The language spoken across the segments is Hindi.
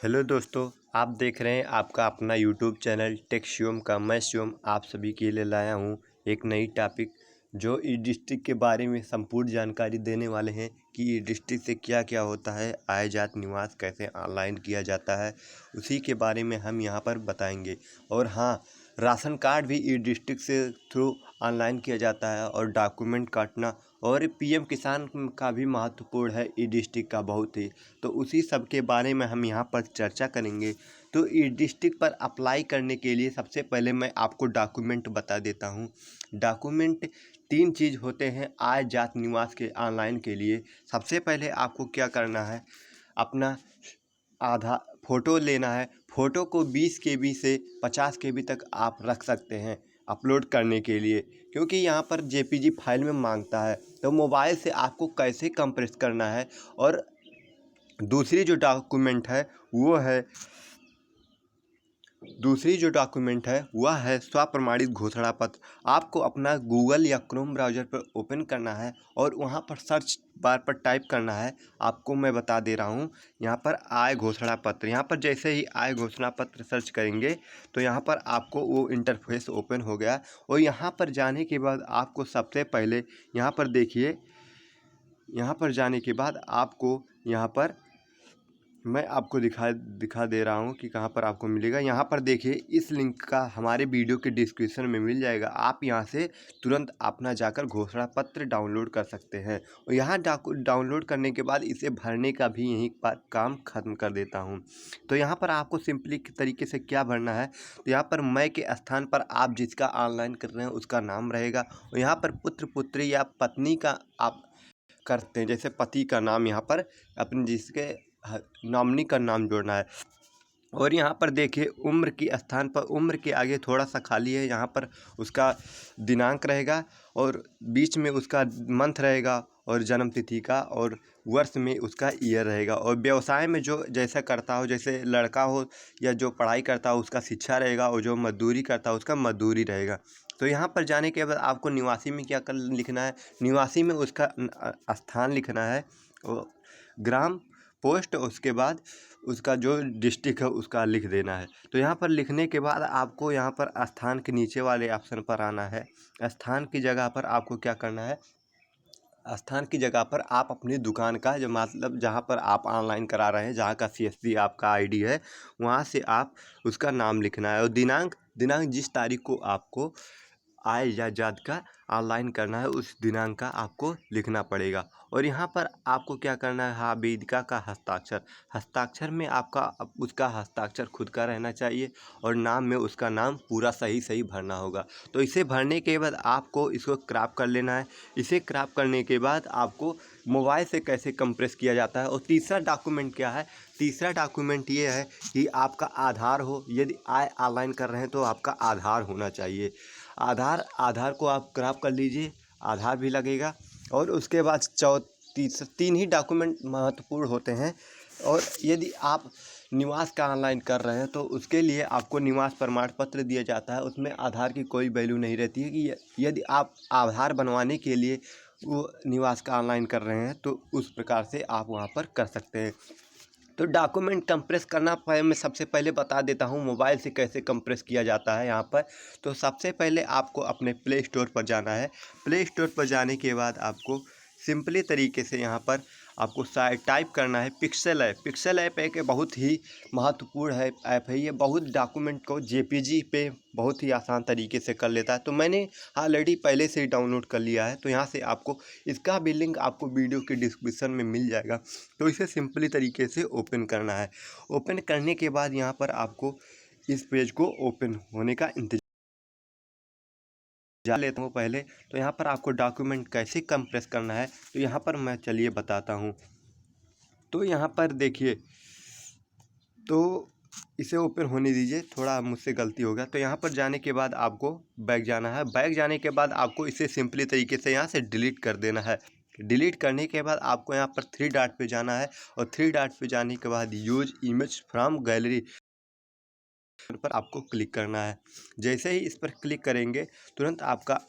हेलो दोस्तों, आप देख रहे हैं आपका अपना यूट्यूब चैनल टेक शिवम का। मैं शिवम आप सभी के लिए लाया हूं एक नई टॉपिक जो ई डिस्ट्रिक्ट के बारे में संपूर्ण जानकारी देने वाले हैं कि ई डिस्ट्रिक्ट से क्या क्या होता है, आय जात निवास कैसे ऑनलाइन किया जाता है, उसी के बारे में हम यहां पर बताएंगे। और हाँ, राशन कार्ड भी ई डिस्ट्रिक्ट से थ्रू ऑनलाइन किया जाता है और डॉक्यूमेंट काटना और पीएम किसान का भी महत्वपूर्ण है ई डिस्ट्रिक्ट का बहुत ही। तो उसी सब के बारे में हम यहाँ पर चर्चा करेंगे। तो ई डिस्ट्रिक्ट पर अप्लाई करने के लिए सबसे पहले मैं आपको डॉक्यूमेंट बता देता हूँ। डॉक्यूमेंट तीन चीज़ होते हैं आय जात निवास के ऑनलाइन के लिए। सबसे पहले आपको क्या करना है, अपना आधार फ़ोटो लेना है। फ़ोटो को 20 केबी से 50 केबी तक आप रख सकते हैं अपलोड करने के लिए, क्योंकि यहाँ पर जेपीजी फाइल में मांगता है। तो मोबाइल से आपको कैसे कंप्रेस करना है। और दूसरी जो डॉक्यूमेंट है वो है दूसरी जो डॉक्यूमेंट है वह है स्वप्रमाणित घोषणा पत्र। आपको अपना गूगल या क्रोम ब्राउज़र पर ओपन करना है और वहां पर सर्च बार पर टाइप करना है। आपको मैं बता दे रहा हूं, यहां पर आय घोषणा पत्र। यहां पर जैसे ही आय घोषणा पत्र सर्च करेंगे तो यहां पर आपको वो इंटरफेस ओपन हो गया। और यहां पर जाने के बाद आपको सबसे पहले यहां पर देखिए, यहाँ पर जाने के बाद आपको यहाँ पर मैं आपको दिखा दे रहा हूँ कि कहाँ पर आपको मिलेगा। यहाँ पर देखिए, इस लिंक का हमारे वीडियो के डिस्क्रिप्शन में मिल जाएगा। आप यहाँ से तुरंत अपना जाकर घोषणा पत्र डाउनलोड कर सकते हैं। और यहाँ डाउनलोड करने के बाद इसे भरने का भी यहीं पर काम ख़त्म कर देता हूँ। तो यहाँ पर आपको सिंपली तरीके से क्या भरना है, तो यहाँ पर मैं के स्थान पर आप जिसका ऑनलाइन कर रहे हैं उसका नाम रहेगा। और यहाँ पर पुत्र पुत्री या पत्नी का आप करते हैं, जैसे पति का नाम यहाँ पर अपने जिसके नॉमिनी का नाम जोड़ना है। और यहाँ पर देखिए, उम्र की स्थान पर उम्र के आगे थोड़ा सा खाली है, यहाँ पर उसका दिनांक रहेगा और बीच में उसका मंथ रहेगा और जन्म तिथि का, और वर्ष में उसका ईयर रहेगा। और व्यवसाय में जो जैसा करता हो, जैसे लड़का हो या जो पढ़ाई करता हो उसका शिक्षा रहेगा, और जो मजदूरी करता हो उसका मजदूरी रहेगा। तो यहाँ पर जाने के बाद आपको निवासी में क्या कर लिखना है, निवासी में उसका स्थान लिखना है, और ग्राम पोस्ट, उसके बाद उसका जो डिस्ट्रिक्ट है उसका लिख देना है। तो यहाँ पर लिखने के बाद आपको यहाँ पर स्थान के नीचे वाले ऑप्शन पर आना है। स्थान की जगह पर आपको क्या करना है, स्थान की जगह पर आप अपनी दुकान का जो मतलब जहाँ पर आप ऑनलाइन करा रहे हैं, जहाँ का सीएससी आपका आईडी है, वहाँ से आप उसका नाम लिखना है। और दिनांक दिनांक जिस तारीख को आपको आय या जात का ऑनलाइन करना है उस दिनांक का आपको लिखना पड़ेगा। और यहाँ पर आपको क्या करना है, हाँ, वेदिका का हस्ताक्षर। हस्ताक्षर में आपका उसका हस्ताक्षर खुद का रहना चाहिए, और नाम में उसका नाम पूरा सही सही भरना होगा। तो इसे भरने के बाद आपको इसको क्रॉप कर लेना है। इसे क्रॉप करने के बाद आपको मोबाइल से कैसे कंप्रेस किया जाता है। और तीसरा डॉक्यूमेंट क्या है, तीसरा डॉक्यूमेंट ये है कि आपका आधार हो। यदि आय ऑनलाइन कर रहे हैं तो आपका आधार होना चाहिए। आधार को आप क्रॉप कर लीजिए, आधार भी लगेगा। और उसके बाद तीन ही डॉक्यूमेंट महत्वपूर्ण होते हैं। और यदि आप निवास का ऑनलाइन कर रहे हैं तो उसके लिए आपको निवास प्रमाण पत्र दिया जाता है, उसमें आधार की कोई वैल्यू नहीं रहती है। कि यदि आप आधार बनवाने के लिए वो निवास का ऑनलाइन कर रहे हैं तो उस प्रकार से आप वहाँ पर कर सकते हैं। तो डॉक्यूमेंट कंप्रेस करना मैं सबसे पहले बता देता हूँ मोबाइल से कैसे कंप्रेस किया जाता है यहाँ पर। तो सबसे पहले आपको अपने प्ले स्टोर पर जाना है। प्ले स्टोर पर जाने के बाद आपको सिंपली तरीके से यहाँ पर आपको टाइप करना है पिक्सेल ऐप। पिक्सेल ऐप एक बहुत ही महत्वपूर्ण ऐप है। ये बहुत डॉक्यूमेंट को जेपीजी पे बहुत ही आसान तरीके से कर लेता है। तो मैंने ऑलरेडी पहले से ही डाउनलोड कर लिया है, तो यहाँ से आपको इसका भी लिंक आपको वीडियो के डिस्क्रिप्शन में मिल जाएगा। तो इसे सिंपली तरीके से ओपन करना है। ओपन करने के बाद यहाँ पर आपको इस पेज को ओपन होने का इंतजार लेता हूँ पहले। तो यहाँ पर आपको डॉक्यूमेंट कैसे कंप्रेस करना है तो यहाँ पर मैं चलिए बताता हूँ। तो यहाँ पर देखिए, तो इसे ओपन होने दीजिए, थोड़ा मुझसे गलती हो गया। तो यहाँ पर जाने के बाद आपको बैक जाना है। बैक जाने के बाद आपको इसे सिंपली तरीके से यहाँ से डिलीट कर देना है। डिलीट करने के बाद आपको यहाँ पर 3 डॉट पे जाना है, और 3 डॉट पे जाने के बाद यूज इमेज फ्रॉम गैलरी पर आपको क्लिक करना है। जैसे ही इस पर क्लिक करेंगे तुरंत आपका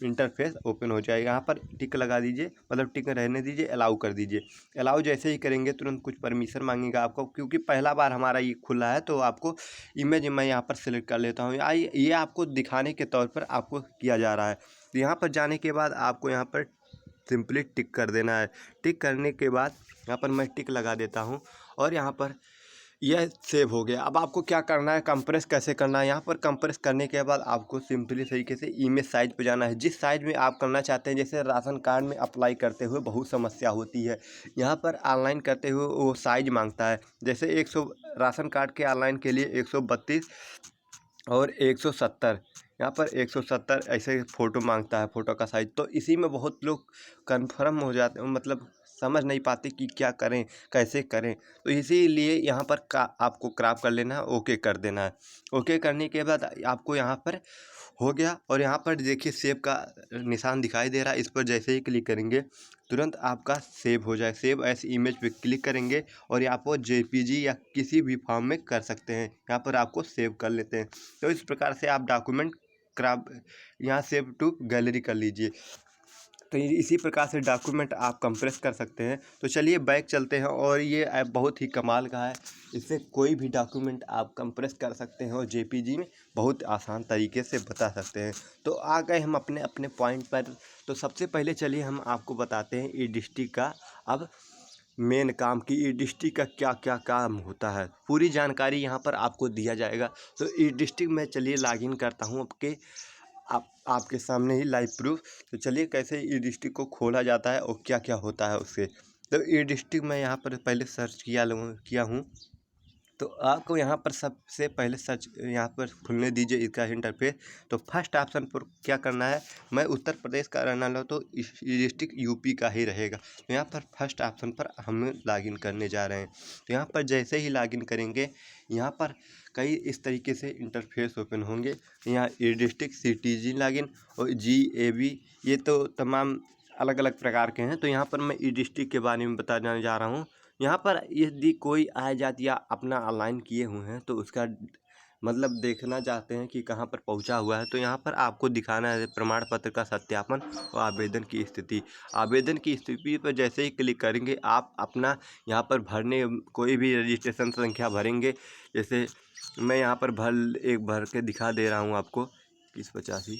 इंटरफेस ओपन हो जाएगा। यहाँ पर टिक लगा दीजिए, मतलब टिक रहने दीजिए, अलाउ कर दीजिए। अलाउ जैसे ही करेंगे तुरंत कुछ परमिशन मांगेगा आपको, क्योंकि पहला बार हमारा ये खुला है तो आपको इमेज मैं यहाँ पर सेलेक्ट कर लेता हूँ। ये आपको दिखाने के तौर पर आपको किया जा रहा है। तो यहाँ पर जाने के बाद आपको यहाँ पर सिंपली टिक कर देना है। टिक करने के बाद यहाँ पर मैं टिक लगा देता हूँ और यहाँ पर यह सेव हो गया। अब आपको क्या करना है, कंप्रेस कैसे करना है। यहाँ पर कंप्रेस करने के बाद आपको सिंपली तरीके से इमेज साइज पे जाना है, जिस साइज में आप करना चाहते हैं। जैसे राशन कार्ड में अप्लाई करते हुए बहुत समस्या होती है, यहाँ पर ऑनलाइन करते हुए वो साइज मांगता है। जैसे 100 राशन कार्ड के ऑनलाइन के लिए 132 और 170, यहाँ पर 170 ऐसे फ़ोटो मांगता है, फ़ोटो का साइज़। तो इसी में बहुत लोग कन्फर्म हो जाते हैं, मतलब समझ नहीं पाते कि क्या करें, कैसे करें। तो इसीलिए यहाँ पर आपको क्रॉप कर लेना है, ओके कर देना है। ओके करने के बाद आपको यहाँ पर हो गया और यहाँ पर देखिए सेव का निशान दिखाई दे रहा है। इस पर जैसे ही क्लिक करेंगे तुरंत आपका सेव हो जाए। सेव एज इमेज पे क्लिक करेंगे और यहाँ पर जेपीजी या किसी भी फॉर्म में कर सकते हैं। यहाँ पर आपको सेव कर लेते हैं। तो इस प्रकार से आप डॉक्यूमेंट क्रॉप यहाँ सेव टू गैलरी कर लीजिए। तो इसी प्रकार से डॉक्यूमेंट आप कंप्रेस कर सकते हैं। तो चलिए बैक चलते हैं, और ये ऐप बहुत ही कमाल का है। इससे कोई भी डॉक्यूमेंट आप कंप्रेस कर सकते हैं और जेपीजी में बहुत आसान तरीके से बता सकते हैं। तो आ गए हम अपने अपने पॉइंट पर। तो सबसे पहले चलिए हम आपको बताते हैं ई डिस्ट्रिक्ट का अब मेन काम की ई डिस्ट्रिक्ट का क्या क्या काम होता है। पूरी जानकारी यहाँ पर आपको दिया जाएगा। तो ई डिस्ट्रिक्ट में चलिए लॉगिन करता हूँ आपके सामने ही लाइव प्रूफ। तो चलिए कैसे ई डिस्ट्रिक्ट को खोला जाता है और क्या क्या होता है उससे। तो ई डिस्ट्रिक्ट मैं यहाँ पर पहले सर्च किया हूँ। तो आपको यहाँ पर सबसे पहले सर्च यहाँ पर खुलने दीजिए इसका इंटरफेस। तो फर्स्ट ऑप्शन पर क्या करना है, मैं उत्तर प्रदेश का रहने वाला हूँ तो डिस्ट्रिक्ट यूपी का ही रहेगा। तो यहाँ पर फर्स्ट ऑप्शन पर हम लॉगिन करने जा रहे हैं। तो यहाँ पर जैसे ही लॉगिन करेंगे यहाँ पर कई इस तरीके से इंटरफेस ओपन होंगे। यहाँ ई डिस्ट्रिक्ट, सिटीजन लॉगिन और GAB, ये तो तमाम अलग अलग प्रकार के हैं। तो यहाँ पर मैं ई डिस्ट्रिक्ट के बारे में बताने जा रहा हूँ। यहाँ पर यदि कोई आय जाति या अपना ऑनलाइन किए हुए हैं तो उसका मतलब देखना चाहते हैं कि कहाँ पर पहुँचा हुआ है, तो यहाँ पर आपको दिखाना है प्रमाण पत्र का सत्यापन और आवेदन की स्थिति। आवेदन की स्थिति पर जैसे ही क्लिक करेंगे आप अपना यहाँ पर भरने कोई भी रजिस्ट्रेशन संख्या भरेंगे। जैसे मैं यहाँ पर भर के दिखा दे रहा हूँ आपको 2185।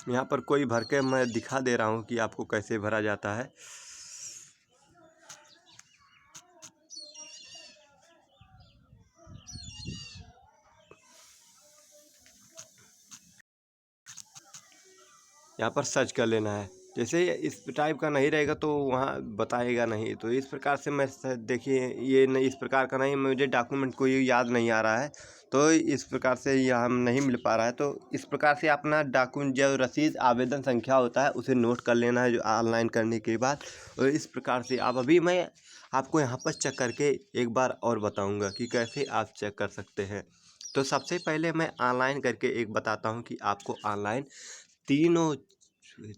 यहाँ पर कोई भर के मैं दिखा दे रहा हूँ कि आपको कैसे भरा जाता है। यहाँ पर सर्च कर लेना है। जैसे इस टाइप का नहीं रहेगा तो वहाँ बताएगा नहीं। तो इस प्रकार से मैं देखिए ये नहीं, इस प्रकार का नहीं, मुझे डॉक्यूमेंट कोई याद नहीं आ रहा है तो इस प्रकार से यहाँ नहीं मिल पा रहा है। तो इस प्रकार से अपना डॉक्यूमेंट जो रसीद आवेदन संख्या होता है उसे नोट कर लेना है जो ऑनलाइन करने के बाद। और इस प्रकार से आप अभी मैं आपको यहाँ पर चेक करके एक बार और बताऊँगा कि कैसे आप चेक कर सकते हैं। तो सबसे पहले मैं ऑनलाइन करके एक बताता हूँ कि आपको ऑनलाइन तीनों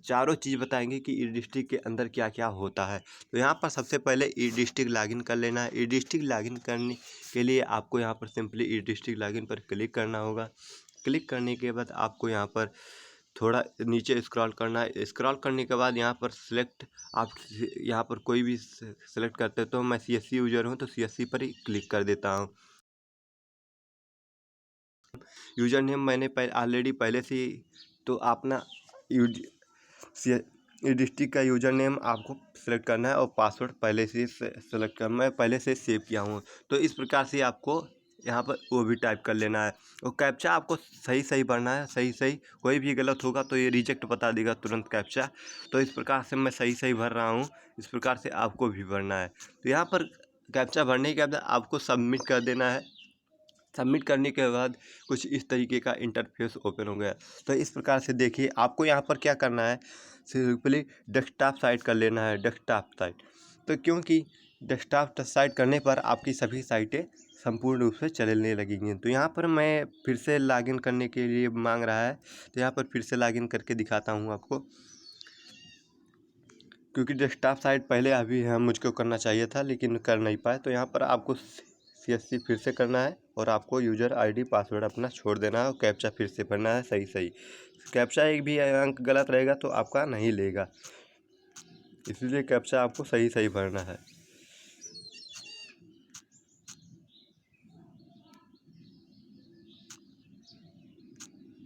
चारों चीज़ बताएंगे कि ई डिस्ट्रिक्ट के अंदर क्या क्या होता है। तो यहाँ पर सबसे पहले ई डिस्ट्रिक्ट लॉगिन कर लेना है। ई डिस्ट्रिक्ट लॉगिन करने के लिए आपको यहाँ पर सिंपली ई डिस्ट्रिक्ट लॉगिन पर क्लिक करना होगा। क्लिक करने के बाद आपको यहाँ पर थोड़ा नीचे स्क्रॉल करना है। स्क्रॉल करने के बाद यहाँ पर सिलेक्ट, आप यहाँ पर कोई भी सेलेक्ट करते हो। तो मैं CSC यूजर हूँ तो CSC पर ही क्लिक कर देता हूँ। यूजर नेम मैंने ऑलरेडी पहले से ही, तो अपना डिस्ट्रिक्ट का यूजर नेम आपको सेलेक्ट करना है और पासवर्ड पहले से सेलेक्ट करना, मैं पहले से सेव किया हूँ। तो इस प्रकार से आपको यहाँ पर वो भी टाइप कर लेना है और कैप्चा आपको सही सही भरना है। सही कोई भी गलत होगा तो ये रिजेक्ट बता देगा तुरंत कैप्चा। तो इस प्रकार से मैं सही भर रहा हूँ, इस प्रकार से आपको भी भरना है। तो यहाँ पर कैप्चा भरने के बाद आपको सबमिट कर देना है। सबमिट करने के बाद कुछ इस तरीके का इंटरफेस ओपन हो गया। तो इस प्रकार से देखिए आपको यहाँ पर क्या करना है, सिंपली डेस्कटॉप साइट कर लेना है। डेस्कटॉप साइट, तो क्योंकि डेस्कटॉप साइट करने पर आपकी सभी साइटें संपूर्ण रूप से चलने लगेंगी। तो यहाँ पर मैं फिर से लॉगिन करने के लिए मांग रहा है, तो यहाँ पर फिर से लॉगिन करके दिखाता हूँ आपको। क्योंकि डेस्कटॉप साइट पहले अभी हम मुझको करना चाहिए था लेकिन कर नहीं पाए। तो यहाँ पर आपको CSC फिर से करना है और आपको यूज़र ID पासवर्ड अपना छोड़ देना है और कैप्चा फिर से भरना है सही सही। कैप्चा एक भी अंक गलत रहेगा तो आपका नहीं लेगा, इसलिए कैप्चा आपको सही सही भरना है।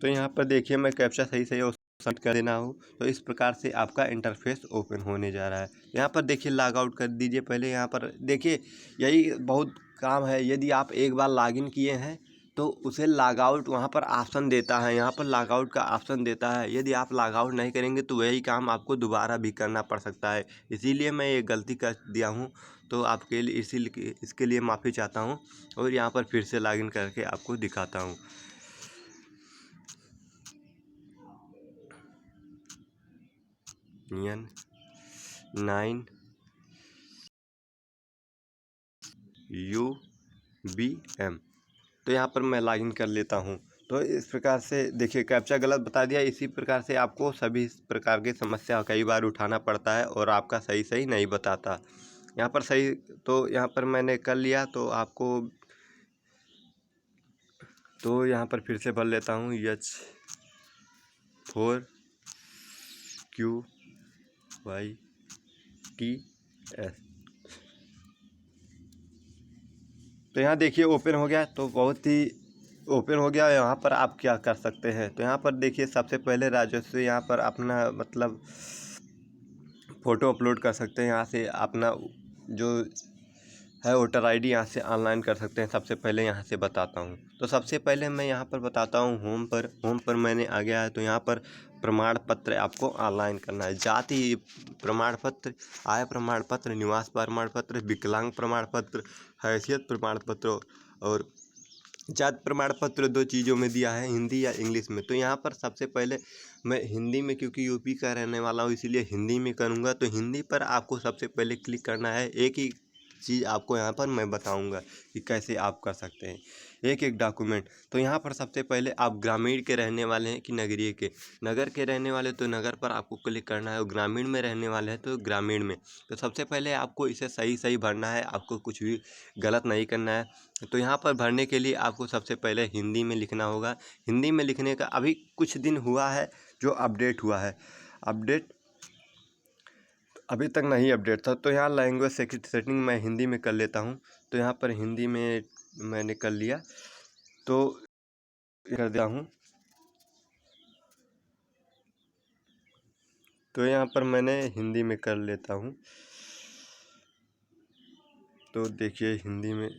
तो यहाँ पर देखिए मैं कैप्चा सही सही और सबमिट कर देना हूँ। तो इस प्रकार से आपका इंटरफेस ओपन होने जा रहा है। यहाँ पर देखिए लॉग आउट कर दीजिए पहले। यहाँ पर देखिए यही बहुत काम है। यदि आप एक बार लॉगिन किए हैं तो उसे लॉग आउट वहाँ पर ऑप्शन देता है, यहाँ पर लॉग आउट का ऑप्शन देता है। यदि आप लॉग आउट नहीं करेंगे तो वही काम आपको दोबारा भी करना पड़ सकता है, इसीलिए मैं ये गलती कर दिया हूँ। तो आपके लिए इसीलिए इसके लिए माफ़ी चाहता हूँ और यहाँ पर फिर से लॉगिन करके आपको दिखाता हूँ। N9 UBM। तो यहाँ पर मैं लॉगिन कर लेता हूँ। तो इस प्रकार से देखिए कैप्चा गलत बता दिया। इसी प्रकार से आपको सभी प्रकार की समस्या कई बार उठाना पड़ता है और आपका सही सही नहीं बताता। यहाँ पर सही, तो यहाँ पर मैंने कर लिया। तो आपको तो यहाँ पर फिर से भर लेता हूँ H4QYTS। तो यहाँ देखिए ओपन हो गया। तो बहुत ही ओपन हो गया। यहाँ पर आप क्या कर सकते हैं, तो यहाँ पर देखिए सबसे पहले राजस्व, यहाँ पर अपना मतलब फ़ोटो अपलोड कर सकते हैं। यहाँ से अपना जो है वोटर ID यहाँ से ऑनलाइन कर सकते हैं। सबसे पहले यहाँ से बताता हूँ। तो सबसे पहले मैं यहाँ पर बताता हूँ होम पर मैंने आ गया है। तो यहाँ पर प्रमाण पत्र आपको ऑनलाइन करना है। जाति प्रमाण पत्र, आय प्रमाण पत्र, निवास प्रमाण पत्र, विकलांग प्रमाण पत्र, हैसियत प्रमाण पत्र और जाति प्रमाण पत्र 2 चीज़ों में दिया है, हिंदी या इंग्लिश में। तो यहाँ पर सबसे पहले मैं हिंदी में, क्योंकि यूपी का रहने वाला हूँ इसीलिए हिंदी में करूँगा। तो हिंदी पर आपको सबसे पहले क्लिक करना है। एक ही चीज़ आपको यहाँ पर मैं बताऊँगा कि कैसे आप कर सकते हैं एक एक डॉक्यूमेंट। तो यहाँ पर सबसे पहले आप ग्रामीण के रहने वाले हैं कि नगरीय के, नगर के रहने वाले तो नगर पर आपको क्लिक करना है और ग्रामीण में रहने वाले हैं तो ग्रामीण में। तो सबसे पहले आपको इसे सही सही भरना है, आपको कुछ भी गलत नहीं करना है। तो यहाँ पर भरने के लिए आपको सबसे पहले हिंदी में लिखना होगा। हिंदी में लिखने का अभी कुछ दिन हुआ है जो अपडेट हुआ है, अपडेट अभी तक नहीं अपडेट था। तो यहाँ लैंग्वेज सेटिंग मैं हिंदी में कर लेता हूँ। तो यहाँ पर हिंदी में मैंने कर लिया, तो कर दिया हूँ। तो यहाँ पर मैंने हिंदी में कर लेता हूँ। तो देखिए हिंदी में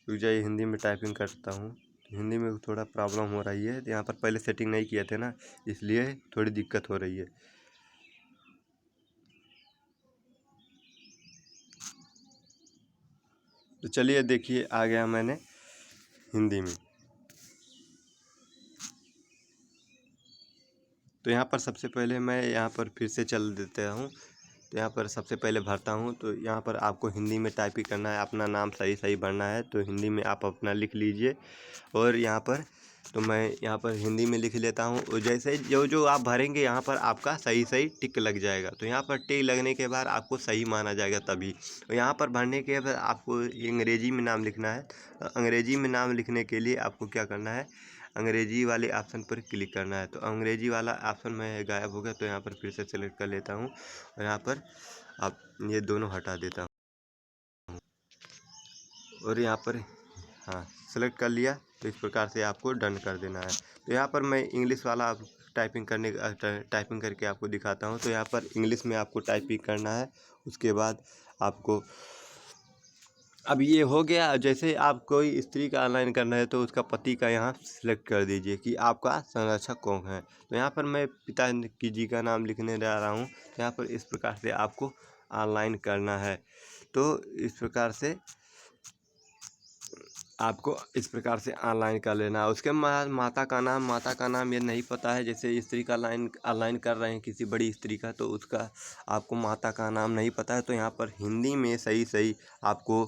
रुक जाइए, हिंदी में टाइपिंग करता हूँ। हिंदी में थोड़ा प्रॉब्लम हो रही है, यहाँ पर पहले सेटिंग नहीं किए थे ना, इसलिए थोड़ी दिक्कत हो रही है। तो चलिए देखिए आ गया मैंने हिंदी में। तो यहाँ पर सबसे पहले मैं यहाँ पर फिर से चल देता हूँ। तो यहाँ पर सबसे पहले भरता हूँ। तो यहाँ पर आपको हिंदी में टाइप ही करना है, अपना नाम सही सही भरना है। तो हिंदी में आप अपना लिख लीजिए और यहाँ पर तो मैं यहाँ पर हिंदी में लिख लेता हूँ। और जैसे जो जो आप भरेंगे यहाँ पर आपका सही सही टिक लग जाएगा। तो यहाँ पर टिक लगने के बाद आपको सही माना जाएगा तभी। तो यहाँ पर भरने के बाद आपको अंग्रेजी में नाम लिखना है। अंग्रेजी में नाम लिखने के लिए आपको क्या करना है, अंग्रेजी वाले ऑप्शन पर क्लिक करना है। तो अंग्रेजी वाला ऑप्शन में गायब हो गया। तो यहाँ पर फिर से सेलेक्ट कर लेता हूँ और यहाँ पर आप ये दोनों हटा देता हूँ और यहाँ पर हाँ सेलेक्ट कर लिया। तो इस प्रकार से आपको डन कर देना है। तो यहाँ पर मैं इंग्लिश वाला टाइपिंग करके आपको दिखाता हूँ। तो यहाँ पर इंग्लिश में आपको टाइपिंग करना है। उसके बाद आपको अब ये हो गया। जैसे आप कोई स्त्री का ऑनलाइन करना है तो उसका पति का यहाँ सिलेक्ट कर दीजिए कि आपका संरक्षक कौन है। तो यहाँ पर मैं पिता की जी का नाम लिखने जा रहा हूँ। यहाँ पर इस प्रकार से आपको ऑनलाइन करना है। तो इस प्रकार से आपको इस प्रकार से ऑनलाइन कर लेना है। उसके बाद माता का नाम ये नहीं पता है। जैसे स्त्री का ऑनलाइन कर रहे हैं किसी बड़ी स्त्री का, तो उसका आपको माता का नाम नहीं पता है। तो यहाँ पर हिंदी में सही सही आपको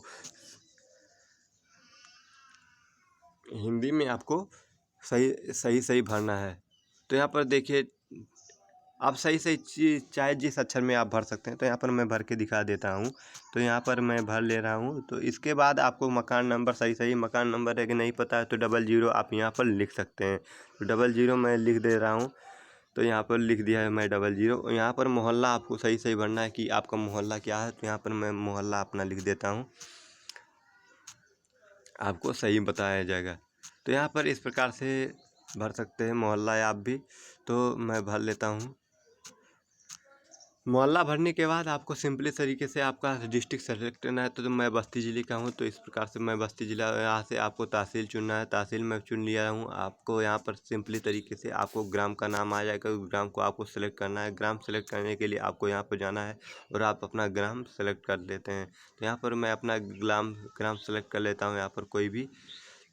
हिंदी में आपको सही सही भरना है। तो यहाँ पर देखिए आप सही सही चाहे जिस अक्षर में आप भर सकते हैं। तो यहाँ पर मैं भर के दिखा देता हूँ। तो यहाँ पर मैं भर ले रहा हूँ। तो इसके बाद आपको मकान नंबर सही मकान नंबर अगर नहीं पता है तो 00 आप यहाँ पर लिख सकते हैं। तो 00 मैं लिख दे रहा हूँ। तो यहाँ पर लिख दिया है मैं 00। यहाँ पर मोहल्ला आपको सही भरना है कि आपका मोहल्ला क्या है। तो यहाँ पर मैं मोहल्ला अपना लिख देता हूँ, आपको सही बताया जाएगा। तो यहाँ पर इस प्रकार से भर सकते हैं मोहल्ला आप भी। तो मैं भर लेता हूँ। मोहल्ला भरने के बाद आपको सिंपली तरीके से आपका डिस्ट्रिक्ट सेलेक्ट करना है। तो मैं बस्ती ज़िले का हूँ, तो इस प्रकार से मैं बस्ती ज़िला, यहाँ से आपको तहसील चुनना है। तहसील मैं चुन लिया हूँ। आपको यहाँ पर सिंपली तरीके से आपको ग्राम का नाम आ जाएगा। ग्राम को आपको सेलेक्ट करना है। ग्राम सेलेक्ट करने के लिए आपको यहाँ पर जाना है और आप अपना ग्राम सेलेक्ट कर लेते हैं। तो यहाँ पर मैं अपना ग्राम सेलेक्ट कर लेता हूँ। यहाँ पर कोई भी,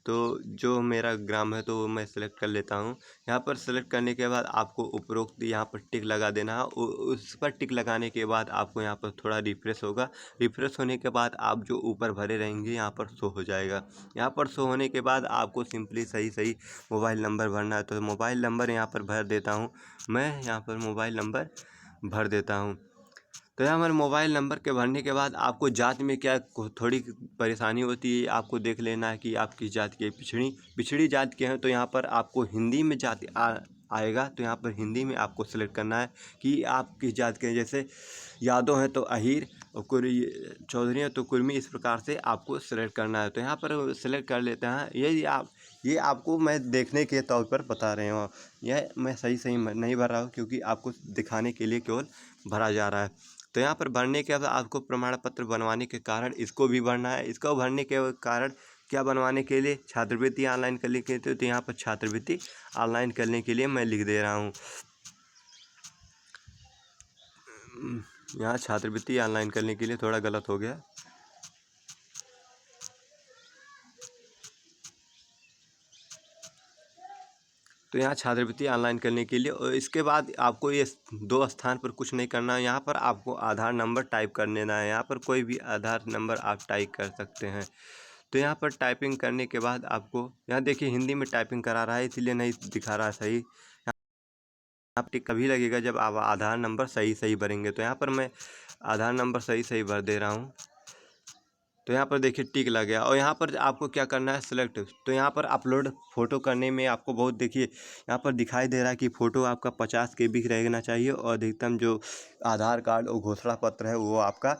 तो जो मेरा ग्राम है तो वो मैं सेलेक्ट कर लेता हूँ। यहाँ पर सेलेक्ट करने के बाद आपको उपरोक्त यहाँ पर टिक लगा देना है। उस पर टिक लगाने के बाद आपको यहाँ पर थोड़ा रिफ्रेश होगा। रिफ्रेश होने के बाद आप जो ऊपर भरे रहेंगे यहाँ पर शो हो जाएगा। यहाँ पर शो होने के बाद आपको सिंपली सही मोबाइल नंबर भरना है। तो मोबाइल नंबर यहाँ पर भर देता हूँ। मैं यहाँ पर मोबाइल नंबर भर देता हूँ। तो यहाँ पर मोबाइल नंबर के भरने के बाद आपको जाति में क्या थोड़ी परेशानी होती है, आपको देख लेना है कि आप किस जाति के, पिछड़ी जाति के हैं। तो यहाँ पर आपको हिंदी में जाति आएगा। तो यहाँ पर हिंदी में आपको सेलेक्ट करना है कि आप किस जाति के हैं। जैसे यादव हैं तो अहीर, और चौधरी हैं तो कुर्मी, इस प्रकार से आपको सेलेक्ट करना है। तो यहाँ पर सेलेक्ट कर लेते हैं। ये आपको मैं देखने के तौर पर बता रहे हूँ। यह मैं सही नहीं भर रहा हूँ, क्योंकि आपको दिखाने के लिए केवल भरा जा रहा है। तो यहाँ पर भरने के बाद आपको प्रमाण पत्र बनवाने के कारण इसको भी भरना है। इसको भरने के कारण क्या बनवाने के लिए, छात्रवृत्ति ऑनलाइन करने के लिए। तो यहाँ पर छात्रवृत्ति ऑनलाइन करने के लिए मैं लिख दे रहा हूँ। यहाँ छात्रवृत्ति ऑनलाइन करने के लिए थोड़ा गलत हो गया। तो यहाँ छात्रवृत्ति ऑनलाइन करने के लिए, और इसके बाद आपको ये 2 स्थान पर कुछ नहीं करना है। यहाँ पर आपको आधार नंबर टाइप कर लेना है। यहाँ पर कोई भी आधार नंबर आप टाइप कर सकते हैं। तो यहाँ पर टाइपिंग करने के बाद आपको यहाँ देखिए हिंदी में टाइपिंग करा रहा है, इसीलिए नहीं दिखा रहा है सही। आप टिक कभी लगेगा जब आप आधार नंबर सही भरेंगे। तो यहाँ पर मैं आधार नंबर सही भर दे रहा हूँ। तो यहाँ पर देखिए टिक लग गया। और यहाँ पर आपको क्या करना है, सेलेक्ट। तो यहाँ पर अपलोड फ़ोटो करने में आपको बहुत, देखिए यहाँ पर दिखाई दे रहा है कि फ़ोटो आपका 50 KB रहना चाहिए, और अधिकतम जो आधार कार्ड और घोषणा पत्र है वो आपका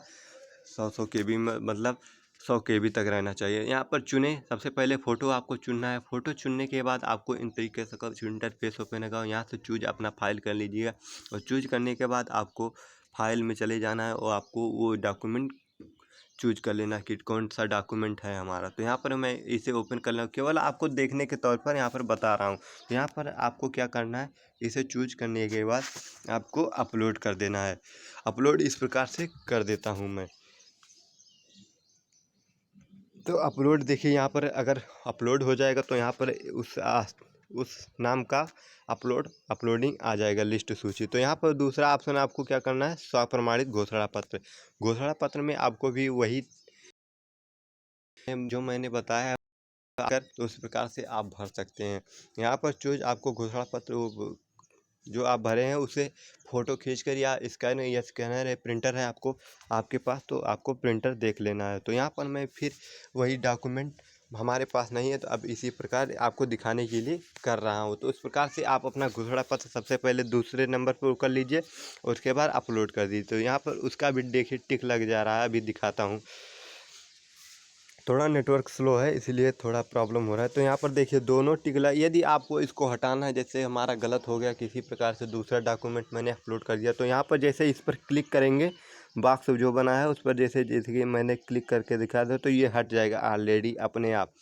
100 KB में, मतलब 100 KB तक रहना चाहिए। यहाँ पर चुने, सबसे पहले फ़ोटो आपको चुनना है। फ़ोटो चुनने के बाद आपको इन तरीके से इंटरफेस ओपन होगा। यहाँ से चूज अपना फाइल कर लीजिएगा, और चूज करने के बाद आपको फाइल में चले जाना है, और आपको वो डॉक्यूमेंट चूज कर लेना कि कौन सा डॉक्यूमेंट है हमारा। तो यहाँ पर मैं इसे ओपन कर लूँ, केवल आपको देखने के तौर पर यहाँ पर बता रहा हूँ। तो यहाँ पर आपको क्या करना है, इसे चूज करने के बाद आपको अपलोड कर देना है। अपलोड इस प्रकार से कर देता हूँ मैं। तो अपलोड देखिए, यहाँ पर अगर अपलोड हो जाएगा तो यहाँ पर उस नाम का अपलोडिंग आ जाएगा, लिस्ट सूची। तो यहाँ पर दूसरा ऑप्शन आपको क्या करना है, स्वप्रमाणित घोषणा पत्र। घोषणा पत्र में आपको भी वही जो मैंने बताया अगर, तो उस प्रकार से आप भर सकते हैं। यहाँ पर चूज आपको घोषणा पत्र जो आप भरे हैं उसे फ़ोटो खींचकर, या स्कैनर है, प्रिंटर है आपके पास, तो आपको प्रिंटर देख लेना है। तो यहाँ पर मैं फिर वही डॉक्यूमेंट हमारे पास नहीं है, तो अब इसी प्रकार आपको दिखाने के लिए कर रहा हूँ। तो इस प्रकार से आप अपना घोषणा पत्र सबसे पहले दूसरे नंबर पर कर लीजिए, और उसके बाद अपलोड कर दीजिए। तो यहाँ पर उसका भी देखिए टिक लग जा रहा है, अभी दिखाता हूँ। थोड़ा नेटवर्क स्लो है इसलिए थोड़ा प्रॉब्लम हो रहा है। तो यहाँ पर देखिए दोनों टिकला, यदि आपको इसको हटाना है, जैसे हमारा गलत हो गया किसी प्रकार से, दूसरा डॉक्यूमेंट मैंने अपलोड कर दिया, तो यहाँ पर जैसे इस पर क्लिक करेंगे, बॉक्स जो बना है उस पर जैसे कि मैंने क्लिक करके दिखा दो, तो ये हट जाएगा ऑलरेडी अपने आप।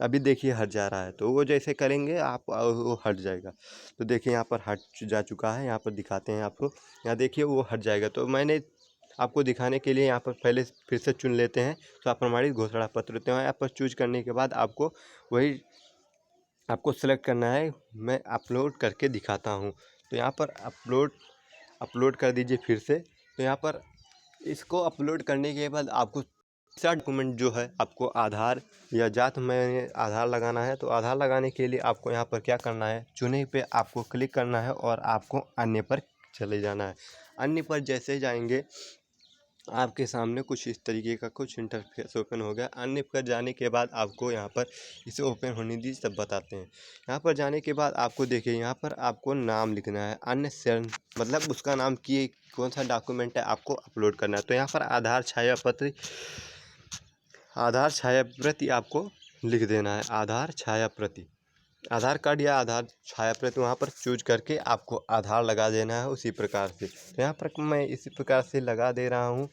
अभी देखिए हट जा रहा है, तो वो जैसे करेंगे आप वो हट जाएगा। तो देखिए यहाँ पर हट जा चुका है, यहाँ पर दिखाते हैं आपको, यहाँ देखिए वो हट जाएगा। तो मैंने आपको दिखाने के लिए यहाँ पर पहले फिर से चुन लेते हैं, तो आप प्रमाणित घोषणा पत्र। तो यहाँ पर चूज करने के बाद आपको वही आपको सेलेक्ट करना है। मैं अपलोड करके दिखाता हूँ। तो यहाँ पर अपलोड कर दीजिए फिर से। तो यहाँ पर इसको अपलोड करने के बाद आपको तीसरा डॉक्यूमेंट जो है, आपको आधार या जात में आधार लगाना है। तो आधार लगाने के लिए आपको यहाँ पर क्या करना है, चुने पे आपको क्लिक करना है, और आपको अन्य पर चले जाना है। अन्य पर जैसे जाएंगे आपके सामने कुछ इस तरीके का कुछ इंटरफेस ओपन हो गया। अन्य पर जाने के बाद आपको यहाँ पर इसे ओपन होने दी सब बताते हैं। यहाँ पर जाने के बाद आपको देखिए यहाँ पर आपको नाम लिखना है। अन्य शरण मतलब उसका नाम कि कौन सा डॉक्यूमेंट है आपको अपलोड करना है। तो यहाँ पर आधार छाया प्रति आपको लिख देना है। आधार छाया प्रति, आधार कार्ड या आधार छाया प्रति वहाँ पर चूज करके आपको आधार लगा देना है उसी प्रकार से। तो यहाँ पर मैं इसी प्रकार से लगा दे रहा हूँ।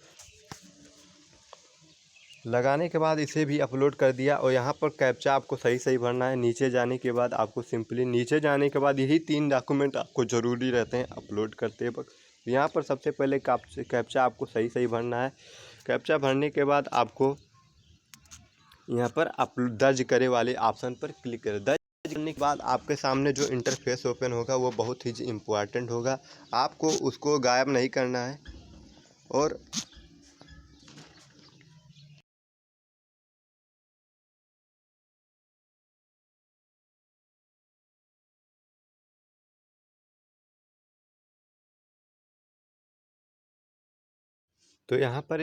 लगाने के बाद इसे भी अपलोड कर दिया और यहाँ पर कैप्चा आपको सही सही भरना है। नीचे जाने के बाद आपको सिंपली नीचे जाने के बाद यही 3 डॉक्यूमेंट आपको ज़रूरी रहते हैं अपलोड करते वक्त। यहाँ पर सबसे पहले कैप्चा आपको सही सही भरना है। कैप्चा भरने के बाद आपको यहाँ पर अपलोड दर्ज करे वाले ऑप्शन पर क्लिक करें। दर्ज करने के बाद आपके सामने जो इंटरफेस ओपन होगा वो बहुत ही इम्पोर्टेंट होगा। आपको उसको गायब नहीं करना है। और तो यहाँ पर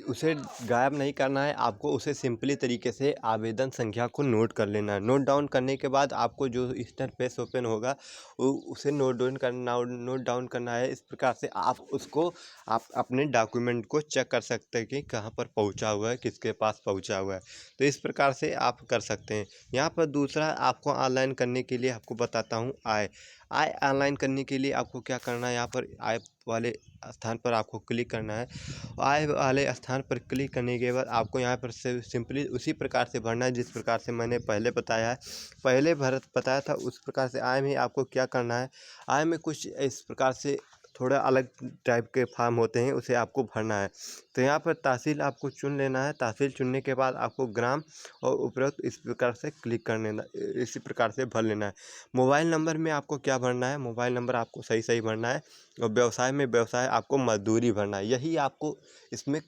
उसे गायब नहीं करना है। आपको उसे सिंपली तरीके से आवेदन संख्या को नोट कर लेना है। नोट डाउन करने के बाद आपको जो इंटरफेस ओपन होगा उसे नोट डाउन करना है। इस प्रकार से आप अपने डॉक्यूमेंट को चेक कर सकते हैं कि कहाँ पर पहुँचा हुआ है, किसके पास पहुँचा हुआ है। तो इस प्रकार से आप कर सकते हैं। यहाँ पर दूसरा आपको ऑनलाइन करने के लिए आपको बताता हूँ आय ऑनलाइन करने के लिए आपको क्या करना है। यहाँ पर आय वाले स्थान पर आपको क्लिक करना है। आय वाले स्थान पर क्लिक करने के बाद आपको यहाँ पर से सिंपली उसी प्रकार से भरना है जिस प्रकार से मैंने पहले बताया है। पहले बताया था उस प्रकार से आय में आपको क्या करना है। आय में कुछ इस प्रकार से थोड़ा अलग टाइप के फॉर्म होते हैं, उसे आपको भरना है। तो यहाँ पर तहसील आपको चुन लेना है। तहसील चुनने के बाद आपको ग्राम और उपरोक्त इस प्रकार से क्लिक कर लेना, इसी प्रकार से भर लेना है। मोबाइल नंबर में आपको क्या भरना है, मोबाइल नंबर आपको सही सही भरना है। और व्यवसाय में व्यवसाय आपको मजदूरी भरना है। यही आपको इसमें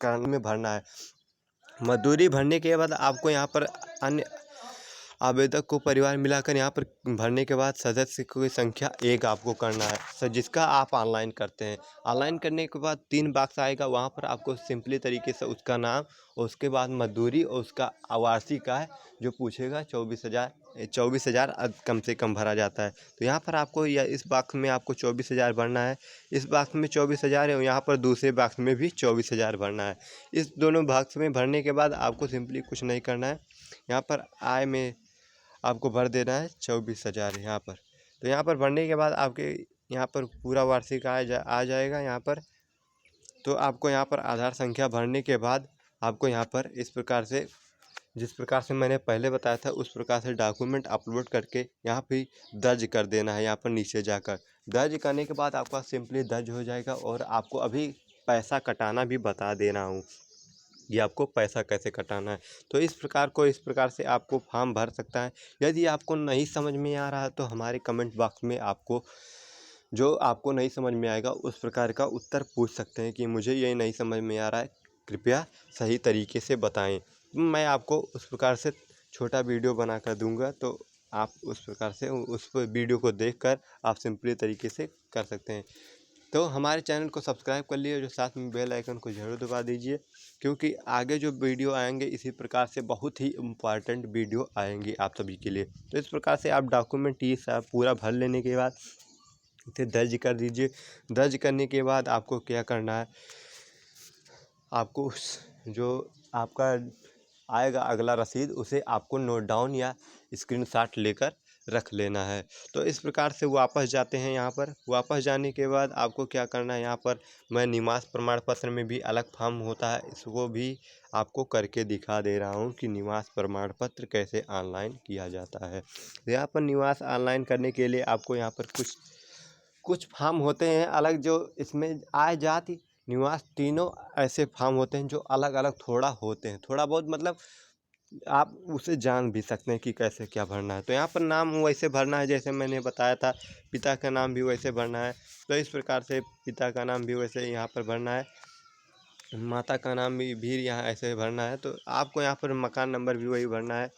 कारण में भरना है। मजदूरी भरने के बाद आपको यहाँ पर अन्य आवेदक को परिवार मिलाकर यहाँ पर भरने के बाद सदस्य की संख्या 1 आपको करना है सर, जिसका आप ऑनलाइन करते हैं। ऑनलाइन करने के बाद 3 बॉक्स आएगा, वहाँ पर आपको सिंपली तरीके से उसका नाम और उसके बाद मजदूरी और उसका वार्षिक आय जो पूछेगा 24,000 कम से कम भरा जाता है। तो यहाँ पर आपको इस बॉक्स में आपको 24,000 भरना है। इस बॉक्स में 24,000 है और यहाँ पर दूसरे बॉक्स में भी 24,000 भरना है। इस दोनों बॉक्स में भरने के बाद आपको सिंपली कुछ नहीं करना है। यहाँ पर आय में आपको भर देना है 24,000 यहाँ पर। तो यहाँ पर भरने के बाद आपके यहाँ पर पूरा वार्षिक आ जाएगा यहाँ पर। तो आपको यहाँ पर आधार संख्या भरने के बाद आपको यहाँ पर इस प्रकार से जिस प्रकार से मैंने पहले बताया था उस प्रकार से डॉक्यूमेंट अपलोड करके यहाँ पे दर्ज कर देना है। यहाँ पर नीचे जाकर दर्ज करने के बाद आपका सिंपली दर्ज हो जाएगा। और आपको अभी पैसा कटाना भी बता दे रहा हूँ, ये आपको पैसा कैसे कटाना है। तो इस प्रकार से आपको फॉर्म भर सकता है। यदि आपको नहीं समझ में आ रहा है तो हमारे कमेंट बॉक्स में आपको जो आपको नहीं समझ में आएगा उस प्रकार का उत्तर पूछ सकते हैं कि मुझे ये नहीं समझ में आ रहा है, कृपया सही तरीके से बताएं। मैं आपको उस प्रकार से छोटा वीडियो बना कर दूंगा, तो आप उस प्रकार से उस वीडियो को देखकर आप सिंपली तरीके से कर सकते हैं। तो हमारे चैनल को सब्सक्राइब कर लिए, जो साथ में बेल आइकन को ज़रूर दबा दीजिए, क्योंकि आगे जो वीडियो आएंगे इसी प्रकार से बहुत ही इम्पॉर्टेंट वीडियो आएंगी आप सभी के लिए। तो इस प्रकार से आप डॉक्यूमेंट ये सब पूरा भर लेने के बाद इसे दर्ज कर दीजिए। दर्ज करने के बाद आपको क्या करना है, आपको जो आपका आएगा अगला रसीद उसे आपको नोट डाउन या स्क्रीनशॉट लेकर रख लेना है। तो इस प्रकार से वापस जाते हैं। यहाँ पर वापस जाने के बाद आपको क्या करना है, यहाँ पर मैं निवास प्रमाण पत्र में भी अलग फॉर्म होता है, इसको भी आपको करके दिखा दे रहा हूँ कि निवास प्रमाण पत्र कैसे ऑनलाइन किया जाता है। यहाँ पर निवास ऑनलाइन करने के लिए आपको यहाँ पर कुछ फार्म होते हैं अलग, जो इसमें आय जाति निवास तीनों ऐसे फार्म होते हैं जो अलग अलग थोड़ा होते हैं, थोड़ा बहुत मतलब आप उसे जान भी सकते हैं कि कैसे क्या भरना है। तो यहाँ पर नाम वैसे भरना है जैसे मैंने बताया था, पिता का नाम भी वैसे भरना है। तो इस प्रकार से पिता का नाम भी वैसे यहाँ पर भरना है, माता का नाम भी यहाँ ऐसे भरना है। तो आपको यहाँ पर मकान नंबर भी वही भरना है।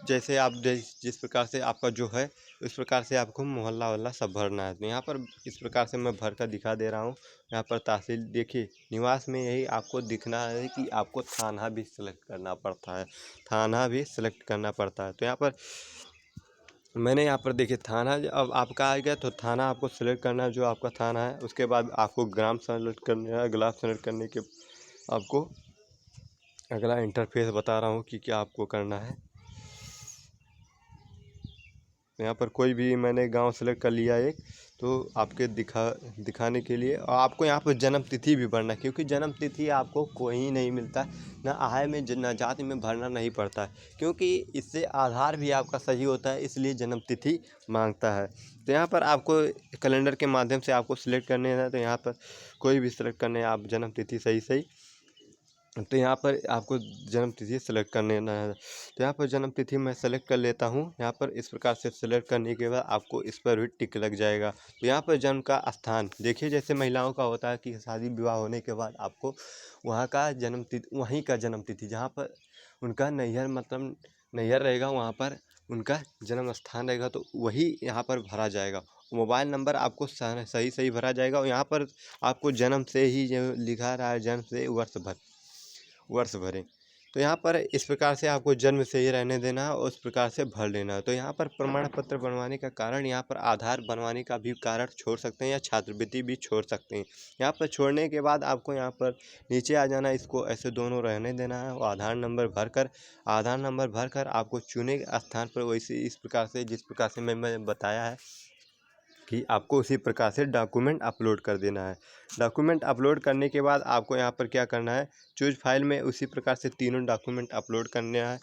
जैसे आप जिस प्रकार से आपका जो है उस प्रकार से आपको मोहल्ला वल्ला सब भरना है। तो यहाँ पर इस प्रकार से मैं भर कर दिखा दे रहा हूँ। यहाँ पर तहसील देखिए, निवास में यही आपको दिखना है कि आपको थाना भी सिलेक्ट करना पड़ता है, थाना भी सिलेक्ट करना पड़ता है। तो यहाँ पर मैंने यहाँ पर देखिए थाना अब आपका आ गया, तो थाना आपको सिलेक्ट करना है जो आपका थाना है। उसके बाद आपको ग्राम सेलेक्ट करना है। ग्राम सेलेक्ट करने के आपको अगला इंटरफेस बता रहा हूँ कि क्या आपको करना है। यहाँ पर कोई भी मैंने गांव सेलेक्ट कर लिया एक, तो आपके दिखाने के लिए। और आपको यहाँ पर जन्म तिथि भी भरना है, क्योंकि जन्म तिथि आपको कोई नहीं मिलता, ना आय में ना जाति में भरना नहीं पड़ता है, क्योंकि इससे आधार भी आपका सही होता है, इसलिए जन्म तिथि मांगता है। तो यहाँ पर आपको कैलेंडर के माध्यम से आपको सिलेक्ट करने हैं। तो यहाँ पर कोई भी सिलेक्ट करने आप जन्म तिथि सही सही। तो यहाँ पर आपको जन्म तिथि सेलेक्ट कर लेना है। तो यहाँ पर जन्म तिथि मैं सेलेक्ट कर लेता हूँ। यहाँ पर इस प्रकार से सेलेक्ट करने के बाद आपको इस पर भी टिक लग जाएगा। तो यहाँ पर जन्म का स्थान देखिए, जैसे महिलाओं का होता है कि शादी विवाह होने के बाद आपको वहाँ का जन्म तिथि, वहीं का जन्म तिथि जहाँ पर उनका नैहर मतलब नैहर रहेगा, वहाँ पर उनका जन्म स्थान रहेगा, तो वही यहाँ पर भरा जाएगा। मोबाइल नंबर आपको सही सही भरा जाएगा। और यहाँ पर आपको जन्म से ही जो लिखा रहा है, जन्म से वर्ष भरें। तो यहाँ पर इस प्रकार से आपको जन्म से ही रहने देना है और उस प्रकार से भर लेना है। तो यहाँ पर प्रमाण पत्र बनवाने का कारण, यहाँ पर आधार बनवाने का भी कारण छोड़ सकते हैं या छात्रवृत्ति भी छोड़ सकते हैं। यहाँ पर छोड़ने के बाद आपको यहाँ पर नीचे आ जाना, इसको ऐसे दोनों रहने देना है और आधार नंबर भर कर आपको चुने स्थान पर वैसे इस प्रकार से, जिस प्रकार से मैं बताया है कि आपको उसी प्रकार से डॉक्यूमेंट अपलोड कर देना है। डॉक्यूमेंट अपलोड करने के बाद आपको यहाँ पर क्या करना है, चूज फाइल में उसी प्रकार से तीनों डॉक्यूमेंट अपलोड करने हैं।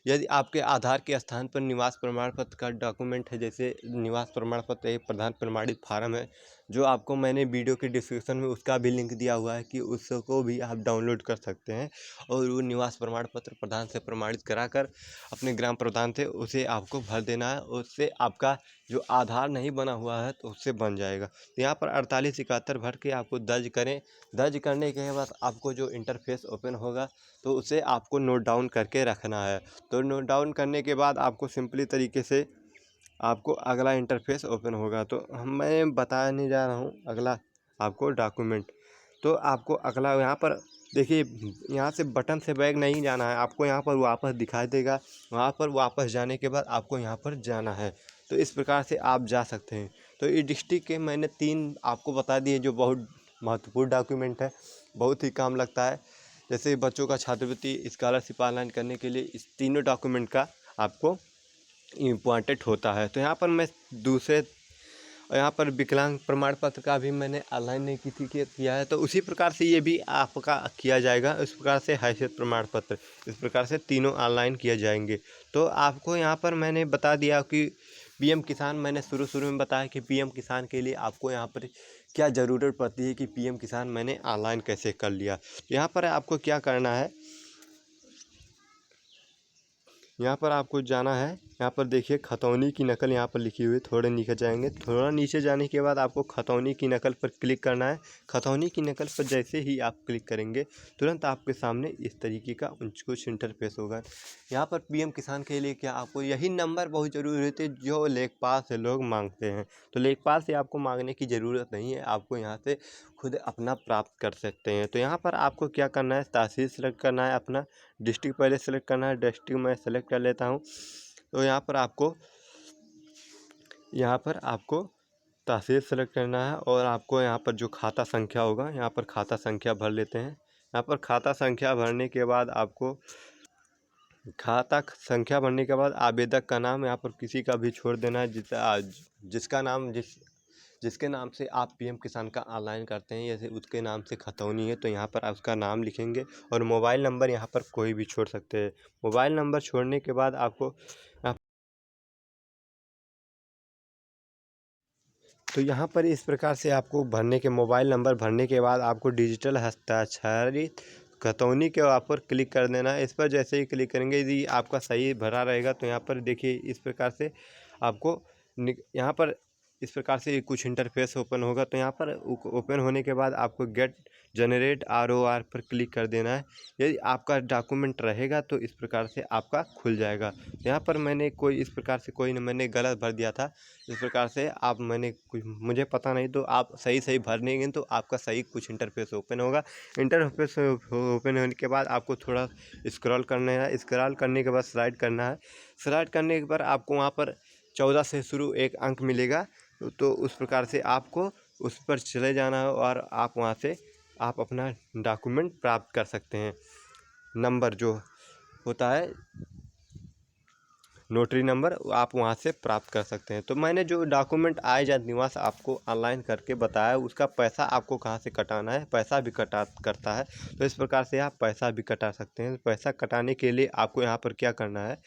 यदि आपके आधार के स्थान पर निवास प्रमाण पत्र का डॉक्यूमेंट है, जैसे निवास प्रमाण पत्र एक प्रधान प्रमाणित फार्म है, जो आपको मैंने वीडियो के डिस्क्रिप्शन में उसका भी लिंक दिया हुआ है कि उसको भी आप डाउनलोड कर सकते हैं। और वो निवास प्रमाण पत्र प्रधान से प्रमाणित कराकर अपने ग्राम प्रधान से उसे आपको भर देना है। उससे आपका जो आधार नहीं बना हुआ है तो उससे बन जाएगा। तो यहाँ पर 4871 भर के आपको दर्ज करें। दर्ज करने के बाद आपको जो इंटरफेस ओपन होगा, तो उसे आपको नोट डाउन करके रखना है। तो नोट डाउन करने के बाद आपको सिंपली तरीके से आपको अगला इंटरफेस ओपन होगा। तो मैं बताने जा रहा हूँ अगला आपको डॉक्यूमेंट। तो आपको अगला यहाँ पर देखिए, यहाँ से बटन से बैग नहीं जाना है, आपको यहाँ पर वापस दिखाई देगा। वहाँ पर वापस जाने के बाद आपको यहाँ पर जाना है। तो इस प्रकार से आप जा सकते हैं। तो ये डिस्ट्रिक्ट के मैंने 3 आपको बता दिए, जो बहुत महत्वपूर्ण डॉक्यूमेंट है, बहुत ही काम लगता है। जैसे बच्चों का छात्रवृत्ति स्कॉलरशिप ऑनलाइन करने के लिए इस तीनों डॉक्यूमेंट का आपको इम्पॉर्टेंट होता है। तो यहाँ पर मैं दूसरे, यहाँ पर विकलांग प्रमाण पत्र का भी मैंने ऑनलाइन नहीं किया है, तो उसी प्रकार से ये भी आपका किया जाएगा। इस प्रकार से हैसियत प्रमाण पत्र, इस प्रकार से तीनों ऑनलाइन किए जाएंगे। तो आपको यहाँ पर मैंने बता दिया कि पीएम किसान, मैंने शुरू में बताया कि पीएम किसान के लिए आपको यहाँ पर क्या ज़रूरत पड़ती है, कि पीएम किसान मैंने ऑनलाइन कैसे कर लिया। यहाँ पर आपको क्या करना है, यहाँ पर आपको जाना है। यहाँ पर देखिए खतौनी की नकल यहाँ पर लिखी हुई है, थोड़े नीचे जाएंगे, थोड़ा नीचे जाने के बाद आपको खतौनी की नकल पर क्लिक करना है। खतौनी की नकल पर जैसे ही आप क्लिक करेंगे, तुरंत आपके सामने इस तरीके का कुछ इंटरफेस होगा। यहाँ पर पीएम किसान के लिए क्या आपको यही नंबर बहुत ज़रूरी होते हैं, जो लेखपाल से लोग मांगते हैं। तो लेखपाल से आपको मांगने की ज़रूरत नहीं है, आपको यहाँ से खुद अपना प्राप्त कर सकते हैं। तो यहाँ पर आपको क्या करना है, तहसील सेलेक्ट करना है, अपना डिस्ट्रिक्ट पहले सेलेक्ट करना है। डिस्ट्रिक्ट मैं सेलेक्ट कर लेता हूँ। तो यहाँ पर आपको तहसील सेलेक्ट करना है और आपको यहाँ पर जो खाता संख्या होगा, यहाँ पर खाता संख्या भर लेते हैं। यहाँ पर खाता संख्या भरने के बाद आपको आवेदक का नाम यहाँ पर किसी का भी छोड़ देना है, जिसके नाम से आप पीएम किसान का ऑनलाइन करते हैं, जैसे उसके नाम से खतौनी है तो यहाँ पर आप उसका नाम लिखेंगे। और मोबाइल नंबर यहाँ पर कोई भी छोड़ सकते हैं। मोबाइल नंबर छोड़ने के बाद आपको तो यहाँ पर इस प्रकार से आपको मोबाइल नंबर भरने के बाद आपको डिजिटल हस्ताक्षरित खतौनी के वहाँ पर क्लिक कर देना है। इस पर जैसे ही क्लिक करेंगे, यदि आपका सही भरा रहेगा तो यहाँ पर देखिए इस प्रकार से आपको यहाँ पर इस प्रकार से कुछ इंटरफेस ओपन होगा। तो यहाँ पर ओपन होने के बाद आपको गेट जनरेट ROR पर क्लिक कर देना है। यदि आपका डॉक्यूमेंट रहेगा तो इस प्रकार से आपका खुल जाएगा। यहाँ पर मैंने कोई इस प्रकार से मैंने गलत भर दिया था। इस प्रकार से मैंने कुछ मुझे पता नहीं, तो आप सही भर देंगे तो आपका सही कुछ इंटरफेस ओपन होगा। इंटरफेस ओपन होने के बाद आपको थोड़ा स्क्रॉल करना है। स्क्रॉल करने के बाद स्लाइड करना है। स्लाइड करने के बाद आपको वहाँ पर 14 से शुरू एक अंक मिलेगा, तो उस प्रकार से आपको उस पर चले जाना है और आप वहाँ से आप अपना डॉक्यूमेंट प्राप्त कर सकते हैं। नंबर जो होता है नोटरी नंबर, आप वहाँ से प्राप्त कर सकते हैं। तो मैंने जो डॉक्यूमेंट आय जात निवास आपको ऑनलाइन करके बताया, उसका पैसा आपको कहाँ से कटाना है, पैसा भी करता है। तो इस प्रकार से आप पैसा भी कटा सकते हैं। पैसा कटाने के लिए आपको यहाँ पर क्या करना है,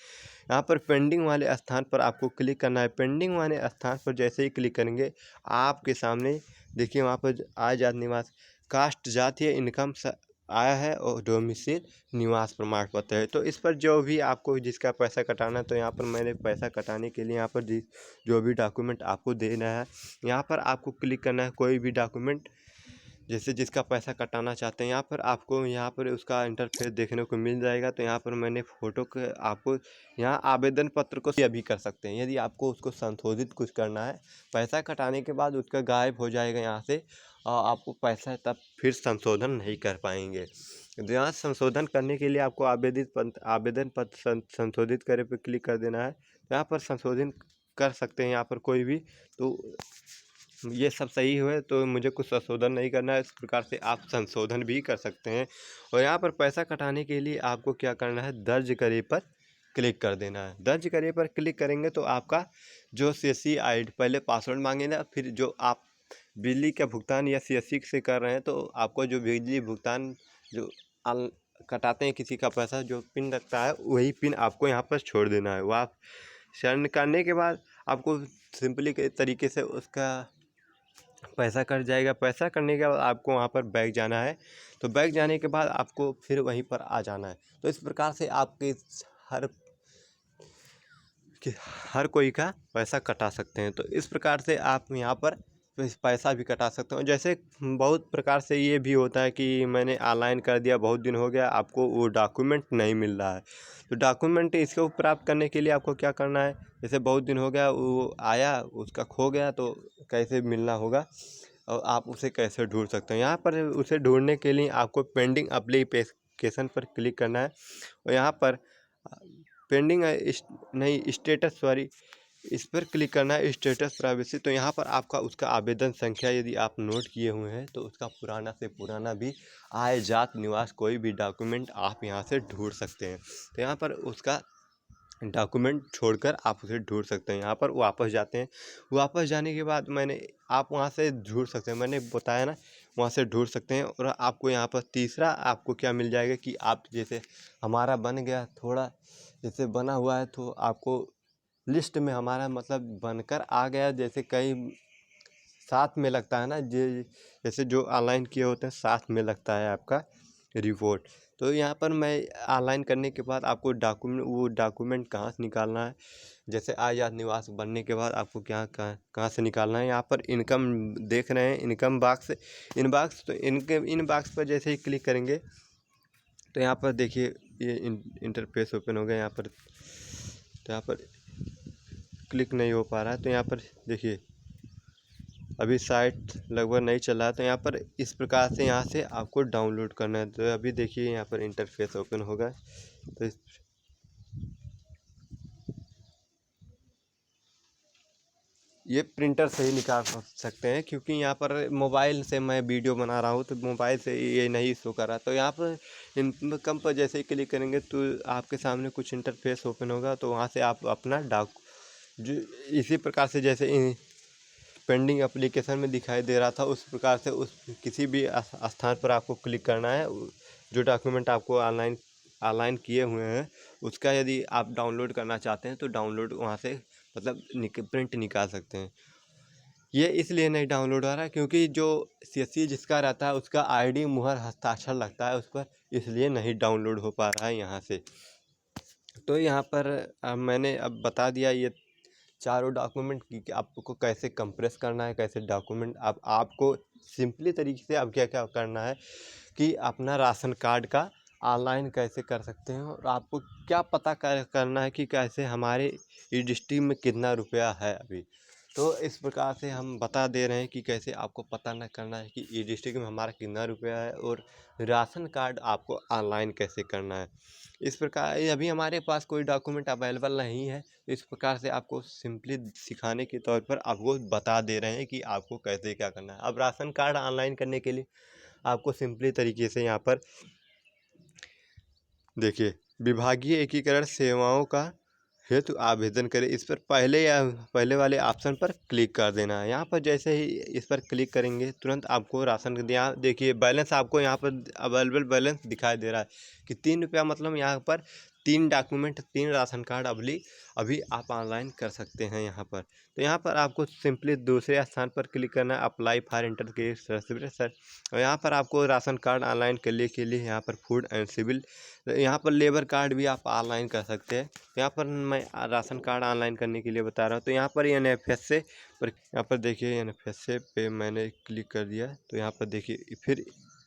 यहाँ पर पेंडिंग वाले स्थान पर आपको क्लिक करना है। पेंडिंग वाले स्थान पर जैसे ही क्लिक करेंगे आपके सामने देखिए वहाँ पर आय जात निवास कास्ट जाति या इनकम आया है और डोमिसाइल निवास प्रमाण पत्र है। तो इस पर जो भी आपको जिसका पैसा कटाना है, तो यहाँ पर मैंने पैसा कटाने के लिए यहाँ पर जो भी डॉक्यूमेंट आपको देना है, यहाँ पर आपको क्लिक करना है। कोई भी डॉक्यूमेंट जैसे जिसका पैसा कटाना चाहते हैं, यहाँ पर आपको यहाँ पर उसका इंटरफेस देखने को मिल जाएगा। तो यहाँ पर मैंने फ़ोटो के आपको यहाँ आवेदन पत्र को अभी कर सकते हैं। यदि आपको उसको संशोधित कुछ करना है, पैसा कटाने के बाद उसका गायब हो जाएगा यहाँ से, और आपको पैसा तब फिर संशोधन नहीं कर पाएंगे। तो यहाँ संशोधन करने के लिए आपको आवेदन पत्र संशोधित करे पर क्लिक कर देना है। यहाँ पर संशोधन कर सकते हैं यहाँ पर कोई भी, तो ये सब सही हुए तो मुझे कुछ संशोधन नहीं करना है। इस प्रकार से आप संशोधन भी कर सकते हैं। और यहाँ पर पैसा कटाने के लिए आपको क्या करना है, दर्ज करे पर क्लिक कर देना है। दर्ज करे पर क्लिक करेंगे तो आपका जो CSC ID पहले पासवर्ड मांगेगा, फिर जो आप बिजली का भुगतान या CSC से कर रहे हैं तो आपको जो बिजली भुगतान जो कटाते हैं किसी का पैसा, जो पिन लगता है वही पिन आपको यहाँ पर छोड़ देना है। वो आप शरण करने के बाद आपको सिंपली के तरीके से उसका पैसा कट जाएगा। पैसा करने के बाद आपको वहाँ पर बैक जाना है। तो बैक जाने के बाद आपको फिर वहीं पर आ जाना है। तो इस प्रकार से आपके हर कोई का पैसा कटा सकते हैं। तो इस प्रकार से आप यहाँ पर पैसा भी कटा सकते हो। जैसे बहुत प्रकार से ये भी होता है कि मैंने ऑनलाइन कर दिया, बहुत दिन हो गया, आपको वो डॉक्यूमेंट नहीं मिल रहा है। तो डॉक्यूमेंट इसको प्राप्त करने के लिए आपको क्या करना है, जैसे बहुत दिन हो गया वो आया उसका खो गया, तो कैसे मिलना होगा और आप उसे कैसे ढूंढ सकते हैं। यहाँ पर उसे ढूंढने के लिए आपको पेंडिंग एप्लीकेशन पर क्लिक करना है और यहाँ पर पेंडिंग नहीं स्टेटस इस पर क्लिक करना है, स्टेटस प्राइवेसी। तो यहाँ पर आपका उसका आवेदन संख्या यदि आप नोट किए हुए हैं तो उसका पुराना से पुराना भी आय जात निवास कोई भी डॉक्यूमेंट आप यहाँ से ढूंढ सकते हैं। तो यहाँ पर उसका डॉक्यूमेंट छोड़कर आप उसे ढूंढ सकते हैं। यहाँ पर वापस जाते हैं। वापस जाने के बाद आप वहाँ से ढूंढ सकते हैं, मैंने बताया ना, वहाँ से ढूंढ सकते हैं। और आपको यहाँ पर तीसरा आपको क्या मिल जाएगा कि आप जैसे हमारा बन गया थोड़ा जैसे बना हुआ है, तो आपको लिस्ट में हमारा मतलब बनकर आ गया। जैसे कई साथ में लगता है ना, जैसे जो ऑनलाइन किए होते हैं साथ में लगता है आपका रिपोर्ट। तो यहाँ पर मैं ऑनलाइन करने के बाद आपको डॉक्यूमेंट कहाँ से निकालना है, जैसे आय जात निवास बनने के बाद आपको कहाँ से निकालना है। यहाँ पर इनकम देख रहे हैं, इनकम बॉक्स इनबॉक्स, तो इन बॉक्स पर जैसे ही क्लिक करेंगे तो यहाँ पर देखिए ये इंटरफेस ओपन हो गया। यहाँ पर तो यहाँ पर क्लिक नहीं हो पा रहा है। तो यहाँ पर देखिए अभी साइट लगभग नहीं चल रहा है। तो यहाँ पर इस प्रकार से यहाँ से आपको डाउनलोड करना है। तो अभी देखिए यहाँ पर इंटरफेस ओपन होगा। तो ये प्रिंटर से ही निकाल सकते हैं, क्योंकि यहाँ पर मोबाइल से मैं वीडियो बना रहा हूँ तो मोबाइल से ये नहीं शो कर रहा। तो यहाँ पर इनकम पर जैसे ही क्लिक करेंगे तो आपके सामने कुछ इंटरफेस ओपन होगा। तो वहाँ से आप अपना जो इसी प्रकार से जैसे पेंडिंग एप्लीकेशन में दिखाई दे रहा था, उस प्रकार से उस किसी भी स्थान पर आपको क्लिक करना है। जो डॉक्यूमेंट आपको ऑनलाइन किए हुए हैं उसका यदि आप डाउनलोड करना चाहते हैं तो डाउनलोड वहाँ से मतलब प्रिंट निकाल सकते हैं। ये इसलिए नहीं डाउनलोड हो रहा है क्योंकि जो CSC जिसका रहता है उसका ID मुहर हस्ताक्षर लगता है उस पर, इसलिए नहीं डाउनलोड हो पा रहा है यहाँ से। तो यहाँ पर मैंने अब बता दिया ये चारों डॉक्यूमेंट की आपको कैसे कंप्रेस करना है, कैसे डॉक्यूमेंट आपको सिंपली तरीके से अब क्या क्या करना है कि अपना राशन कार्ड का ऑनलाइन कैसे कर सकते हैं, और आपको क्या पता करना है कि कैसे हमारे ई डिस्ट्रिक्ट में कितना रुपया है अभी। तो इस प्रकार से हम बता दे रहे हैं कि कैसे आपको पता न करना है कि ई डिस्ट्रिक्ट में हमारा कितना रुपया है, और राशन कार्ड आपको ऑनलाइन कैसे करना है। इस प्रकार अभी हमारे पास कोई डॉक्यूमेंट अवेलेबल नहीं है, तो इस प्रकार से आपको सिंपली सिखाने के तौर पर आपको बता दे रहे हैं कि आपको कैसे क्या करना है। अब राशन कार्ड ऑनलाइन करने के लिए आपको सिंपली तरीके से यहाँ पर देखिए, विभागीय एकीकरण सेवाओं का हेतु आवेदन करें, इस पर पहले वाले ऑप्शन पर क्लिक कर देना है। यहाँ पर जैसे ही इस पर क्लिक करेंगे तुरंत आपको राशन, यहाँ देखिए बैलेंस आपको यहाँ पर अवेलेबल बैलेंस दिखाई दे रहा है कि 3 रुपया, मतलब यहाँ पर 3 डॉक्यूमेंट 3 राशन कार्ड अभी आप ऑनलाइन कर सकते हैं यहाँ पर। तो यहाँ पर आपको सिंपली दूसरे स्थान पर क्लिक करना है, अप्लाई फॉर इंटर के सर, और यहाँ पर आपको राशन कार्ड ऑनलाइन करने के लिए यहाँ पर फूड एंड सिविल, यहाँ पर लेबर कार्ड भी आप ऑनलाइन कर सकते हैं। यहाँ पर मैं राशन कार्ड ऑनलाइन करने के लिए बता रहा हूँ। तो यहाँ पर NFSA पर, यहाँ पर देखिए NFSA पे मैंने क्लिक कर दिया। तो यहाँ पर देखिए फिर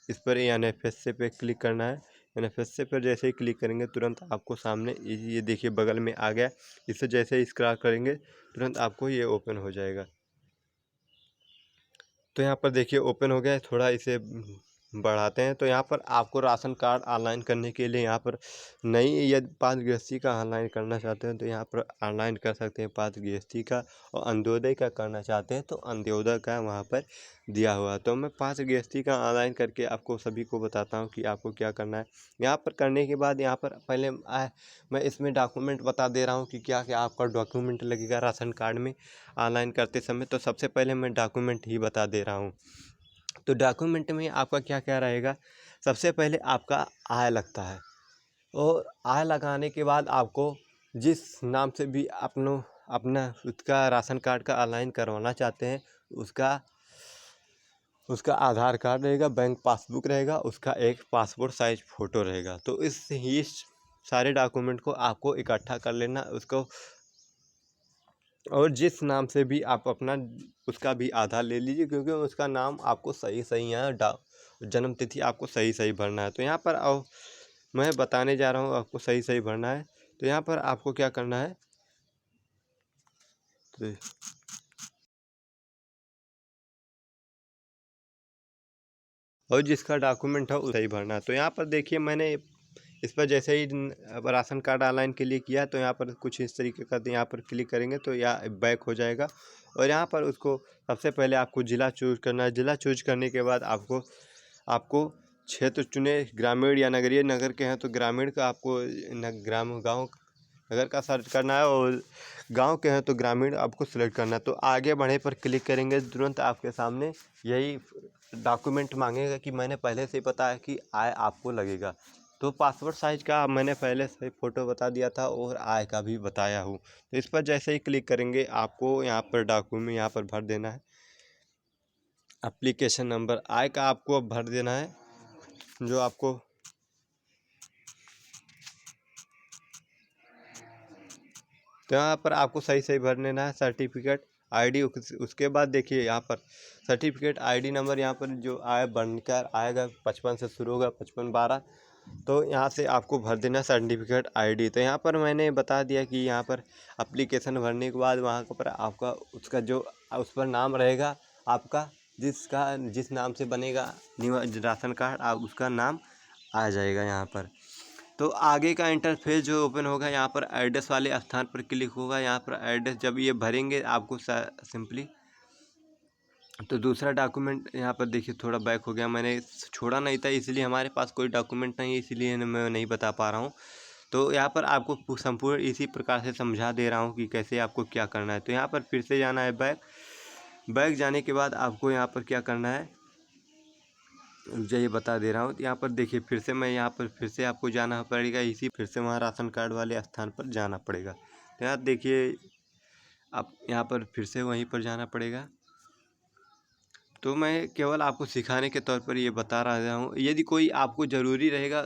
इस पर NFSA पे क्लिक करना है। NFSA पर जैसे ही क्लिक करेंगे तुरंत आपको सामने ये देखिए बगल में आ गया। इसे जैसे ही स्क्रॉल करेंगे तुरंत आपको ये ओपन हो जाएगा। तो यहाँ पर देखिए ओपन हो गया है, थोड़ा इसे बढ़ाते हैं। तो यहाँ पर आपको राशन कार्ड ऑनलाइन करने के लिए यहाँ पर नहीं, यदि 5 गृहस्थी का ऑनलाइन करना चाहते हैं तो यहाँ पर ऑनलाइन कर सकते हैं 5 गृहस्थी का, और अंत्योदय का करना चाहते हैं तो अंत्योदय का वहाँ पर दिया हुआ है। तो मैं 5 गृहस्थी का ऑनलाइन करके आपको सभी को बताता हूँ कि आपको क्या करना है। यहाँ पर करने के बाद यहाँ पर पहले मैं इसमें डॉक्यूमेंट बता दे रहा हूँ कि क्या क्या आपका डॉक्यूमेंट लगेगा राशन कार्ड में ऑनलाइन करते समय। तो सबसे पहले मैं डॉक्यूमेंट ही बता दे रहा हूँ। तो डॉक्यूमेंट में आपका क्या क्या रहेगा, सबसे पहले आपका आय लगता है, और आय लगाने के बाद आपको जिस नाम से भी अपना उसका राशन कार्ड का ऑनलाइन करवाना चाहते हैं उसका आधार कार्ड रहेगा, बैंक पासबुक रहेगा, उसका एक पासपोर्ट साइज फ़ोटो रहेगा। तो ये सारे डॉक्यूमेंट को आपको इकट्ठा कर लेना उसको, और जिस नाम से भी आप अपना उसका भी आधार ले लीजिए, क्योंकि उसका नाम आपको सही सही है, जन्म तिथि आपको सही सही भरना है। तो यहाँ पर आओ मैं बताने जा रहा हूँ आपको सही सही भरना है। तो यहाँ पर आपको क्या करना है, तो और जिसका डॉक्यूमेंट है वो सही भरना है। तो यहाँ पर देखिए मैंने इस पर जैसे ही राशन कार्ड ऑनलाइन के लिए किया, तो यहाँ पर कुछ इस तरीके का, यहाँ पर क्लिक करेंगे तो यहाँ बैक हो जाएगा, और यहाँ पर उसको सबसे पहले आपको ज़िला चूज करना है। ज़िला चूज करने के बाद आपको क्षेत्र चुने, ग्रामीण या नगरीय, नगर के हैं तो ग्रामीण का आपको गाँव नगर का सर्च करना है, और गांव के हैं तो ग्रामीण आपको सिलेक्ट करना है। तो आगे बढ़े पर क्लिक करेंगे तुरंत आपके सामने यही डॉक्यूमेंट मांगेगा कि मैंने पहले से ही पता है कि आय आपको लगेगा। तो पासपोर्ट साइज का मैंने पहले से फ़ोटो बता दिया था, और आय का भी बताया हूँ। तो इस पर जैसे ही क्लिक करेंगे आपको यहाँ पर डॉक्यूमेंट यहाँ पर भर देना है, एप्लीकेशन नंबर आय का आपको अब भर देना है, जो आपको तो यहाँ पर आपको सही सही भर लेना है। सर्टिफिकेट आईडी, उसके बाद देखिए यहाँ पर सर्टिफिकेट आईडी नंबर, यहाँ पर जो आय बनकर आएगा 55 से शुरू होगा, 5512, तो यहाँ से आपको भर देना सर्टिफिकेट आईडी। तो यहाँ पर मैंने बता दिया कि यहाँ पर एप्लीकेशन भरने के बाद वहाँ पर आपका उसका जो उस पर नाम रहेगा आपका, जिस नाम से बनेगा राशन कार्ड, आप उसका नाम आ जाएगा यहाँ पर। तो आगे का इंटरफेस जो ओपन होगा, यहाँ पर एड्रेस वाले स्थान पर क्लिक होगा। यहाँ पर एड्रेस जब ये भरेंगे आपको सिंपली, तो दूसरा डॉक्यूमेंट यहाँ पर देखिए थोड़ा बैक हो गया, मैंने छोड़ा नहीं था इसलिए, हमारे पास कोई डॉक्यूमेंट नहीं है इसलिए मैं नहीं बता पा रहा हूँ। तो यहाँ पर आपको संपूर्ण इसी प्रकार से समझा दे रहा हूँ कि कैसे आपको क्या करना है। तो यहाँ पर फिर से जाना है बैक जाने के बाद आपको यहाँ पर क्या करना है ये बता दे रहा हूँ। तो यहाँ पर देखिए फिर से आपको जाना पड़ेगा, फिर से वहाँ राशन कार्ड वाले स्थान पर जाना पड़ेगा। तो यहाँ देखिए आप यहाँ पर फिर से वहीं पर जाना पड़ेगा। तो मैं केवल आपको सिखाने के तौर पर ये बता रहा हूँ, यदि कोई आपको ज़रूरी रहेगा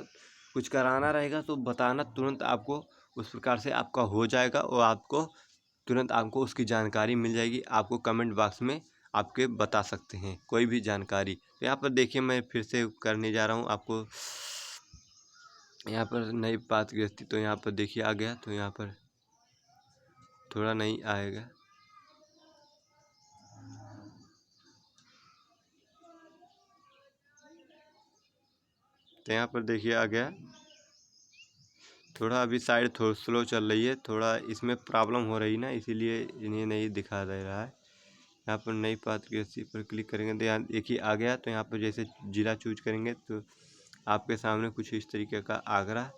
कुछ कराना रहेगा तो बताना, तुरंत आपको उस प्रकार से आपका हो जाएगा और आपको तुरंत आपको उसकी जानकारी मिल जाएगी। आपको कमेंट बॉक्स में आपके बता सकते हैं कोई भी जानकारी। तो यहाँ पर देखिए मैं फिर से करने जा रहा हूँ आपको यहाँ पर नई बात गृहस्थी। तो यहाँ पर देखिए आ गया, तो यहाँ पर थोड़ा नहीं आएगा। तो यहाँ पर देखिए आ गया। थोड़ा अभी साइड थोड़ा स्लो चल रही है, थोड़ा इसमें प्रॉब्लम हो रही ना, इसीलिए इन्हें नहीं दिखा दे रहा है। यहाँ पर नई बात गृहस्थी पर क्लिक करेंगे तो यहाँ देखिए आ गया। तो यहाँ पर जैसे जिला चूज करेंगे तो आपके सामने कुछ इस तरीके का आगरा।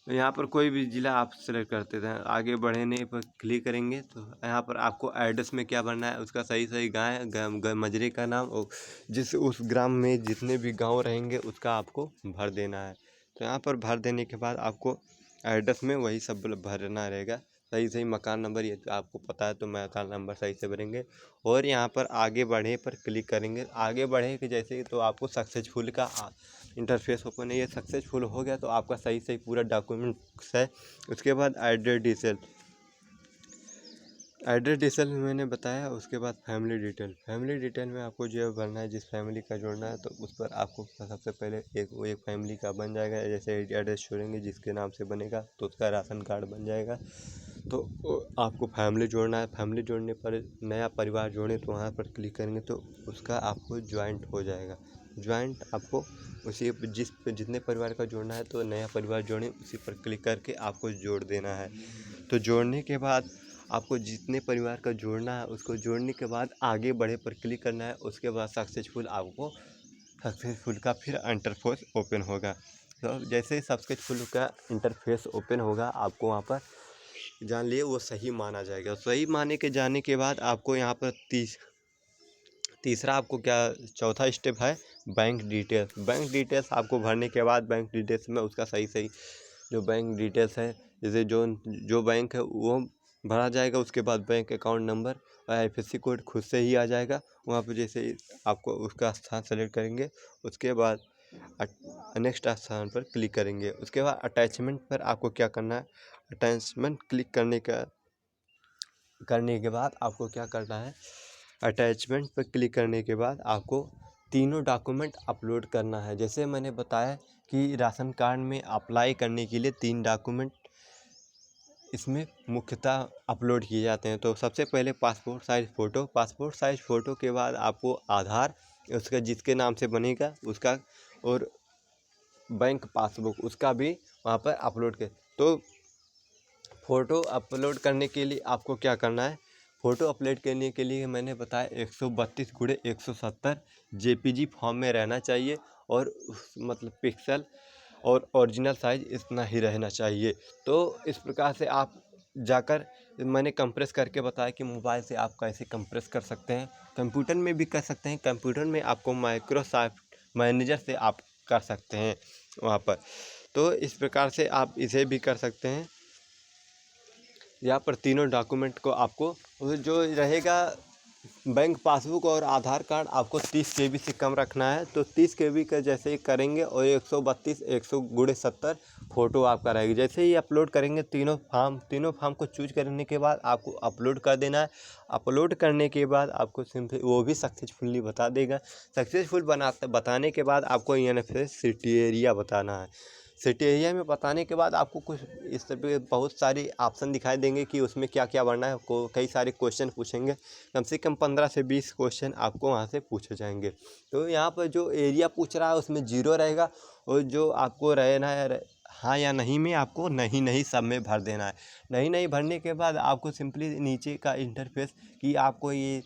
तो यहाँ पर कोई भी ज़िला आप सेलेक्ट करते थे। आगे बढ़ने पर क्लिक करेंगे तो यहाँ पर आपको एड्रेस में क्या भरना है, उसका सही गाँव मजरे का नाम और जिस उस ग्राम में जितने भी गांव रहेंगे उसका आपको भर देना है। तो यहाँ पर भर देने के बाद आपको एड्रेस में वही सब भरना रहेगा। सही मकान नंबर, ये तो आपको पता है, तो मकान नंबर सही से भरेंगे। और यहाँ पर आगे बढ़े पर क्लिक करेंगे। आगे बढ़े कि जैसे तो आपको सक्सेसफुल का इंटरफेस ओपन है। ये सक्सेसफुल हो गया तो आपका सही पूरा डॉक्यूमेंट्स है। उसके बाद एड्रेस डिटेल मैंने बताया। उसके बाद फैमिली डिटेल में आपको जो भरना है, जिस फैमिली का जोड़ना है, तो उस पर आपको सबसे पहले एक फैमिली का बन जाएगा। जैसे एड्रेस छोड़ेंगे जिसके नाम से बनेगा तो उसका राशन कार्ड बन जाएगा। तो आपको फैमिली जोड़ना है। फैमिली जोड़ने पर नया परिवार जोड़ें तो वहाँ पर क्लिक करेंगे तो उसका आपको ज्वाइंट हो जाएगा। ज्वाइंट आपको उसी जितने परिवार का जोड़ना है तो नया परिवार जोड़ें, उसी पर क्लिक करके आपको जोड़ देना है। तो जोड़ने के बाद आपको जितने परिवार का जोड़ना है उसको जोड़ने के बाद आगे बढ़े पर क्लिक करना है। उसके बाद सक्सेसफुल का फिर इंटरफेस ओपन होगा। तो जैसे ही सक्सेसफुल का इंटरफेस ओपन होगा आपको वहाँ पर जान लिए वो सही माना जाएगा। सही माने के जाने के बाद आपको यहाँ पर तीसरा आपको क्या चौथा स्टेप है बैंक डिटेल्स आपको भरने के बाद बैंक डिटेल्स में उसका सही जो बैंक डिटेल्स है, जैसे जो बैंक है वो भरा जाएगा। उसके बाद बैंक अकाउंट नंबर और IFSC कोड खुद से ही आ जाएगा। वहाँ पर जैसे आपको उसका स्थान सेलेक्ट करेंगे, उसके बाद नेक्स्ट स्थान पर क्लिक करेंगे। उसके बाद अटैचमेंट पर आपको क्या करना है, अटैचमेंट क्लिक करने के बाद आपको क्या करना है, अटैचमेंट पर क्लिक करने के बाद आपको तीनों डॉक्यूमेंट अपलोड करना है। जैसे मैंने बताया कि राशन कार्ड में अप्लाई करने के लिए 3 डॉक्यूमेंट इसमें मुख्यतः अपलोड किए जाते हैं। तो सबसे पहले पासपोर्ट साइज़ फ़ोटो के बाद आपको आधार, उसका जिसके नाम से बनेगा उसका, और बैंक पासबुक उसका भी वहाँ पर अपलोड कर। तो फ़ोटो अपलोड करने के लिए आपको क्या करना है, फ़ोटो अपलोड करने के लिए मैंने बताया 132x170 JPG फॉर्म में रहना चाहिए और मतलब पिक्सल और ओरिजिनल साइज़ इतना ही रहना चाहिए। तो इस प्रकार से आप जाकर मैंने कंप्रेस करके बताया कि मोबाइल से आप कैसे कंप्रेस कर सकते हैं, कंप्यूटर में भी कर सकते हैं। कंप्यूटर में आपको माइक्रोसॉफ्ट मैनेजर से आप कर सकते हैं वहाँ पर। तो इस प्रकार से आप इसे भी कर सकते हैं। यहाँ पर तीनों डॉक्यूमेंट को आपको जो रहेगा, बैंक पासबुक और आधार कार्ड आपको 30 KB से कम रखना है। तो 30 KB का जैसे ही करेंगे और 132x170 फ़ोटो आपका रहेगी। जैसे ही अपलोड करेंगे तीनों फॉर्म को चूज करने के बाद आपको अपलोड कर देना है। अपलोड करने के बाद आपको सिंपल वो भी सक्सेसफुली बता देगा। सक्सेसफुल बताने के बाद आपको NFS सिटी एरिया बताना है। सिटी एरिया में बताने के बाद आपको कुछ इस तरह के बहुत सारे ऑप्शन दिखाई देंगे कि उसमें क्या क्या भरना है। कई सारे क्वेश्चन पूछेंगे, कम से कम 15 से 20 क्वेश्चन आपको वहाँ से पूछे जाएंगे। तो यहाँ पर जो एरिया पूछ रहा है उसमें 0 रहेगा, और जो आपको रहना है हाँ या नहीं में आपको नहीं सब में भर देना है। नहीं भरने के बाद आपको सिंपली नीचे का इंटरफेस कि आपको ये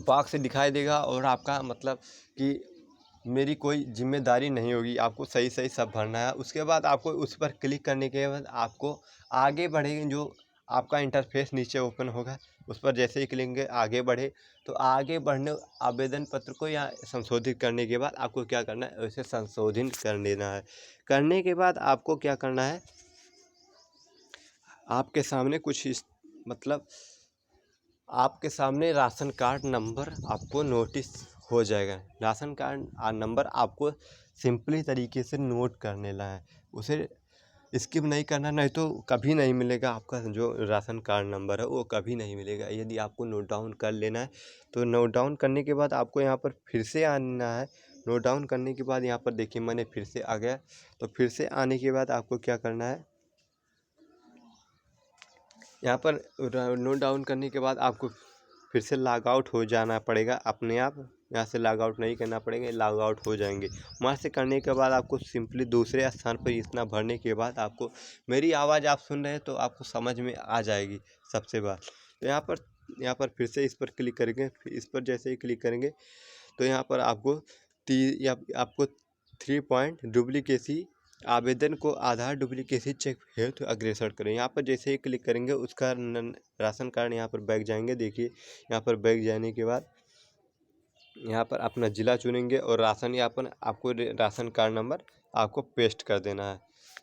बॉक्स दिखाई देगा और आपका मतलब कि मेरी कोई जिम्मेदारी नहीं होगी, आपको सही सब भरना है। उसके बाद आपको उस पर क्लिक करने के बाद आपको आगे बढ़ेंगे, जो आपका इंटरफेस नीचे ओपन होगा उस पर जैसे ही क्लिक आगे बढ़े। तो आगे बढ़ने आवेदन पत्र को या संशोधित करने के बाद आपको क्या करना है, उसे संशोधित कर लेना है। करने के बाद आपको क्या करना है, आपके सामने मतलब आपके सामने राशन कार्ड नंबर आपको नोटिस हो जाएगा। राशन कार्ड नंबर आपको सिंपली तरीके से नोट करने ला है। उसे स्किप नहीं करना, नहीं तो कभी नहीं मिलेगा आपका जो राशन कार्ड नंबर है वो कभी नहीं मिलेगा। यदि आपको नोट डाउन कर लेना है तो नोट डाउन करने के बाद आपको यहाँ पर फिर से आना है। नोट डाउन करने के बाद यहाँ पर देखिए मैंने फिर से आ गया। तो फिर से आने के बाद आपको क्या करना है, यहाँ पर नोट डाउन करने के बाद आपको फिर से लॉग आउट हो जाना पड़ेगा अपने आप। यहाँ से लॉग आउट नहीं करना पड़ेगा, लॉग आउट हो जाएंगे। वहाँ से करने के बाद आपको सिंपली दूसरे स्थान पर इतना भरने के बाद आपको मेरी आवाज़ आप सुन रहे हैं तो आपको समझ में आ जाएगी सबसे बात। तो यहाँ पर फिर से इस पर क्लिक करेंगे। इस पर जैसे ही क्लिक करेंगे तो यहाँ पर आपको 3 पॉइंट डुप्लीकेसी आवेदन को आधार डुप्लीकेसी चेक हेतु अग्रसर करें। यहाँ पर जैसे ही क्लिक करेंगे उसका राशन कार्ड यहाँ पर बैग जाएंगे। देखिए यहाँ पर बैग जाने के बाद यहाँ पर अपना ज़िला चुनेंगे और राशन यहाँ पर आपको राशन कार्ड नंबर आपको पेस्ट कर देना है।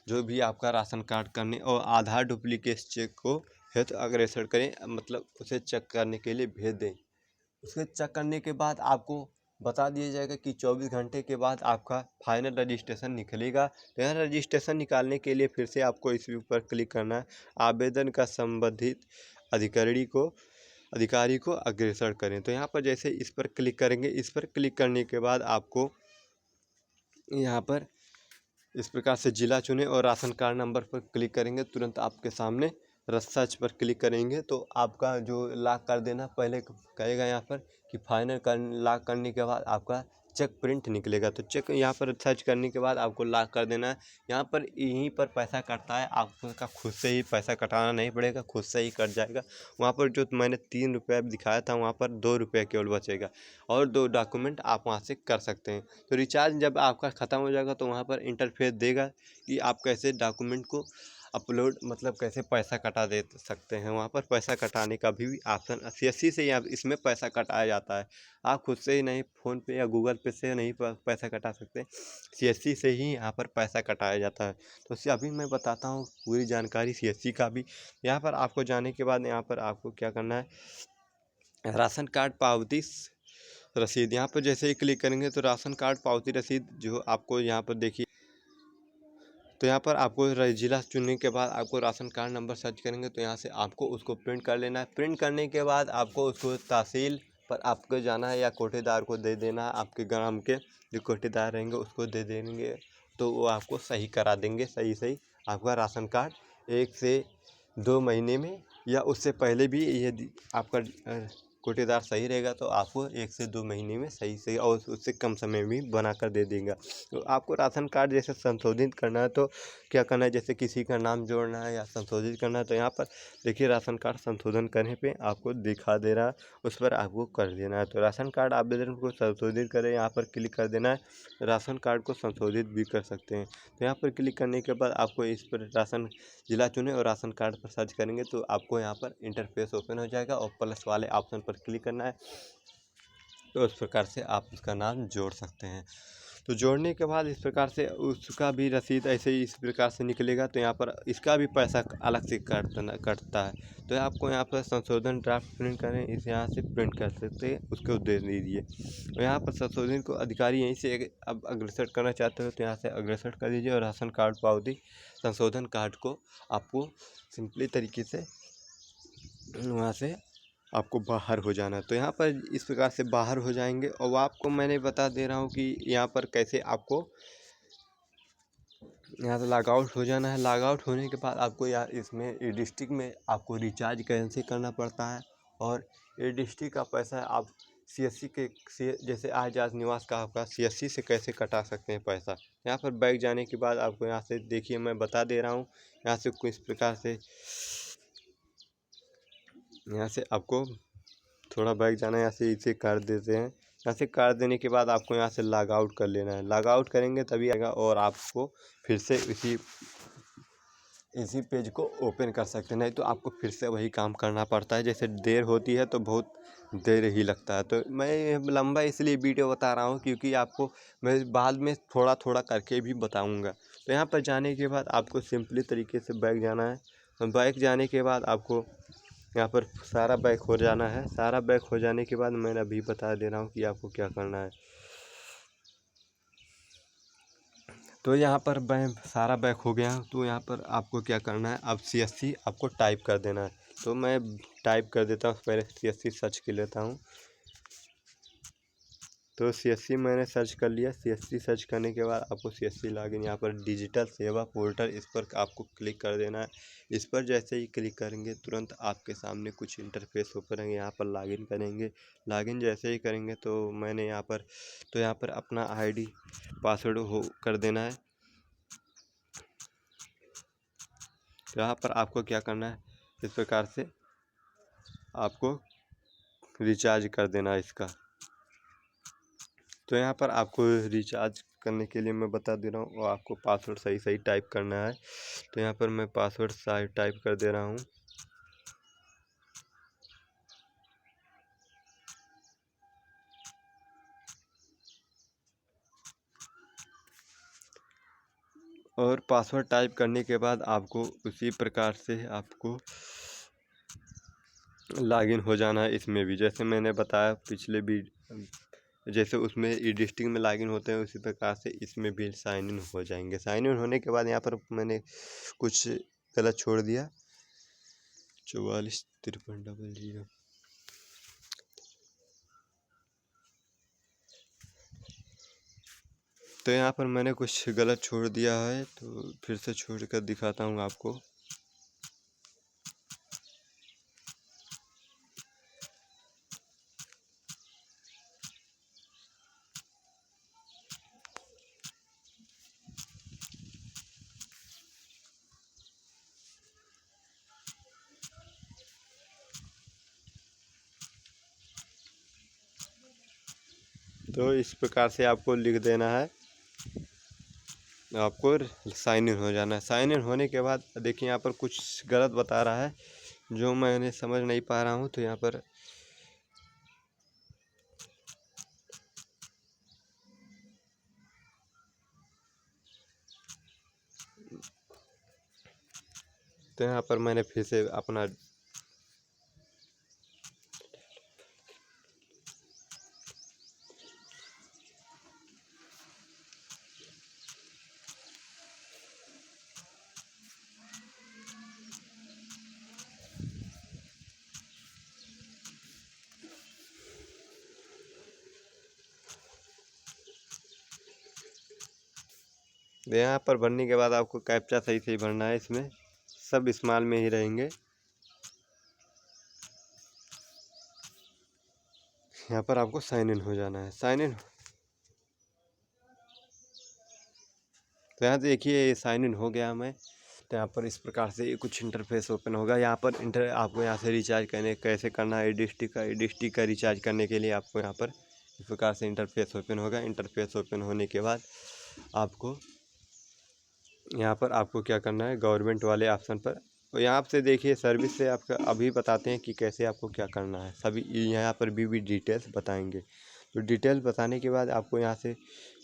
जो भी आपका राशन कार्ड करने और आधार डुप्लीकेट चेक को हेतु अग्रसर करें, मतलब उसे चेक करने के लिए भेज दें। उसके चेक करने के बाद आपको बता दिया जाएगा कि 24 घंटे के बाद आपका फाइनल रजिस्ट्रेशन निकलेगा। तो यहाँ रजिस्ट्रेशन निकालने के लिए फिर से आपको इस ऊपर क्लिक करना है। आवेदन का संबंधित अधिकारी को अग्रसर करें। तो यहाँ पर जैसे इस पर क्लिक करेंगे, इस पर क्लिक करने के बाद आपको यहाँ पर इस प्रकार से ज़िला चुनें और राशन कार्ड नंबर पर क्लिक करेंगे। तुरंत आपके सामने सर्च पर क्लिक करेंगे तो आपका जो लॉक कर देना पहले कहेगा यहाँ पर कि लॉक करने के बाद आपका चेक प्रिंट निकलेगा। तो चेक यहाँ पर सर्च करने के बाद आपको लॉक कर देना है। यहाँ पर यहीं पर पैसा कटता है, आपका खुद से ही पैसा कटाना नहीं पड़ेगा, खुद से ही कट जाएगा। वहाँ पर जो मैंने 3 रुपये दिखाया था वहाँ पर 2 रुपये केवल बचेगा और 2 डॉक्यूमेंट आप वहाँ से कर सकते हैं। तो रिचार्ज जब आपका ख़त्म हो जाएगा तो वहाँ पर इंटरफेस देगा कि आप कैसे डॉक्यूमेंट को अपलोड, मतलब कैसे पैसा कटा दे सकते हैं। वहाँ पर पैसा कटाने का भी ऑप्शन CSC से ही इसमें पैसा कटाया जाता है। आप खुद से ही नहीं, फ़ोन पे या गूगल पे से नहीं पैसा कटा सकते, CSC से ही यहाँ पर पैसा कटाया जाता है। तो अभी मैं बताता हूँ पूरी जानकारी CSC का भी। यहाँ पर आपको जाने के बाद यहाँ पर आपको क्या करना है, राशन कार्ड पावती रसीद, यहाँ पर जैसे ही क्लिक करेंगे तो राशन कार्ड पावती रसीद जो आपको यहाँ पर देखिए। तो यहाँ पर आपको ज़िला चुनने के बाद आपको राशन कार्ड नंबर सर्च करेंगे तो यहाँ से आपको उसको प्रिंट कर लेना है। प्रिंट करने के बाद आपको उसको तहसील पर आपको जाना है या कोटेदार को दे देना है। आपके ग्राम के जो कोटेदार रहेंगे उसको दे देंगे तो वो आपको सही करा देंगे। सही आपका राशन कार्ड 1 से 2 महीने में या उससे पहले भी यदि आपका कोटेदार सही रहेगा तो आपको 1 से 2 महीने में सही और उससे कम समय में बना कर दे देगा। तो आपको राशन कार्ड जैसे संशोधित करना है तो क्या करना है, जैसे किसी का नाम जोड़ना है या संशोधित करना है तो यहाँ पर देखिए राशन कार्ड संशोधन करने पे आपको दिखा दे रहा है, उस पर आपको कर देना है। तो राशन कार्ड आवेदन को संशोधित करें, यहाँ पर क्लिक कर देना है। राशन कार्ड को संशोधित भी कर सकते हैं। तो यहाँ पर क्लिक करने के बाद आपको इस पर राशन ज़िला चुनें और राशन कार्ड पर सर्च करेंगे तो आपको यहाँ पर इंटरफेस ओपन हो जाएगा और प्लस वाले ऑप्शन पर क्लिक करना है। तो इस प्रकार से आप उसका नाम जोड़ सकते हैं। तो जोड़ने के बाद इस प्रकार से उसका भी रसीद ऐसे ही इस प्रकार से निकलेगा। तो यहाँ पर इसका भी पैसा अलग से कटता है। तो आपको यहाँ पर संशोधन ड्राफ्ट प्रिंट करें, इस यहाँ से प्रिंट कर सकते हैं, उसको दे दीजिए। और यहाँ पर संशोधन को अधिकारी यहीं से अब अग्रसर करना चाहते हो तो यहाँ से अग्रसर कर दीजिए और राशन कार्ड पावती संशोधन कार्ड को आपको सिंपली तरीके से वहाँ से आपको बाहर हो जाना है। तो यहाँ पर इस प्रकार से बाहर हो जाएंगे और आपको मैंने बता दे रहा हूँ कि यहाँ पर कैसे आपको यहाँ से लॉग आउट हो जाना है। लॉग आउट होने के बाद आपको इसमें डिस्ट्रिक्ट में आपको रिचार्ज कैसे करना पड़ता है और डिस्ट्रिक्ट का पैसा आप CSC के जैसे आजाद निवास का आपका CSC से कैसे कटा सकते हैं पैसा। यहाँ पर बैग जाने के बाद आपको यहाँ से देखिए मैं बता दे रहा हूँ, यहाँ से कुछ प्रकार से यहाँ से आपको थोड़ा बैग जाना है, यहाँ से इसे काट देते हैं। यहाँ से काट देने के बाद आपको यहाँ से लॉग आउट कर लेना है। लॉग आउट करेंगे तभी आएगा और आपको फिर से इसी पेज को ओपन कर सकते हैं, नहीं तो आपको फिर से वही काम करना पड़ता है। जैसे देर होती है तो बहुत देर ही लगता है। तो मैं लंबा इसलिए वीडियो बता रहा हूँ क्योंकि आपको मैं बाद में थोड़ा थोड़ा करके भी बताऊँगा। तो यहाँ पर जाने के बाद आपको सिंपली तरीके से बैग जाना है। बैग जाने के बाद आपको यहाँ पर सारा बैक हो जाना है। सारा बैक हो जाने के बाद मैंने अभी बता दे रहा हूँ कि आपको क्या करना है। तो यहाँ पर मैं सारा बैक हो गया, तो यहाँ पर आपको क्या करना है, अब CSC आपको टाइप कर देना है। तो मैं टाइप कर देता हूँ, पहले CSC सर्च कर लेता हूँ। तो CSC मैंने सर्च कर लिया। CSC सर्च करने के बाद आपको CSC लॉगिन यहाँ पर डिजिटल सेवा पोर्टल, इस पर आपको क्लिक कर देना है। इस पर जैसे ही क्लिक करेंगे तुरंत आपके सामने कुछ इंटरफेस ओपन होंगे। यहाँ पर लॉगिन करेंगे। लॉगिन जैसे ही करेंगे तो मैंने यहाँ पर अपना ID पासवर्ड हो कर देना है। तो यहाँ पर आपको क्या करना है, इस प्रकार से आपको रिचार्ज कर देना है इसका। तो यहाँ पर आपको रिचार्ज करने के लिए मैं बता दे रहा हूँ, और आपको पासवर्ड सही सही टाइप करना है। तो यहाँ पर मैं पासवर्ड सही टाइप कर दे रहा हूँ। और पासवर्ड टाइप करने के बाद आपको उसी प्रकार से आपको लॉगिन हो जाना है इसमें भी। जैसे मैंने बताया पिछले भी, जैसे उसमें ई डिस्ट्रिक्ट में लॉगिन होते हैं उसी प्रकार से इसमें भी साइन इन हो जाएंगे। साइन इन होने के बाद यहाँ पर मैंने कुछ गलत छोड़ दिया, 445300। तो यहाँ पर मैंने कुछ गलत छोड़ दिया है, तो फिर से छोड़ कर दिखाता हूँ आपको। तो इस प्रकार से आपको लिख देना है, आपको साइन इन हो जाना है। साइन इन होने के बाद देखिए यहाँ पर कुछ गलत बता रहा है जो मैंने समझ नहीं पा रहा हूँ। तो यहाँ पर मैंने फिर से अपना यहाँ पर भरने के बाद आपको कैप्चा सही सही भरना है। इसमें सब स्मॉल में ही रहेंगे। यहाँ पर आपको साइन इन हो जाना है। साइन इन, तो यहाँ देखिए साइन इन हो गया मैं। तो यहाँ पर इस प्रकार से कुछ इंटरफेस ओपन होगा। यहाँ पर आपको यहाँ से रिचार्ज करने कैसे करना है, डिस्ट्रिक्ट का रिचार्ज करने के लिए आपको यहाँ पर इस प्रकार से इंटरफेस ओपन होगा। इंटरफेस ओपन होने के बाद आपको यहाँ पर आपको क्या करना है, गवर्नमेंट वाले ऑप्शन पर, और यहाँ से देखिए सर्विस से आपका अभी बताते हैं कि कैसे आपको क्या करना है। सभी यहाँ पर भी डिटेल्स बताएंगे। तो डिटेल्स बताने के बाद आपको यहाँ से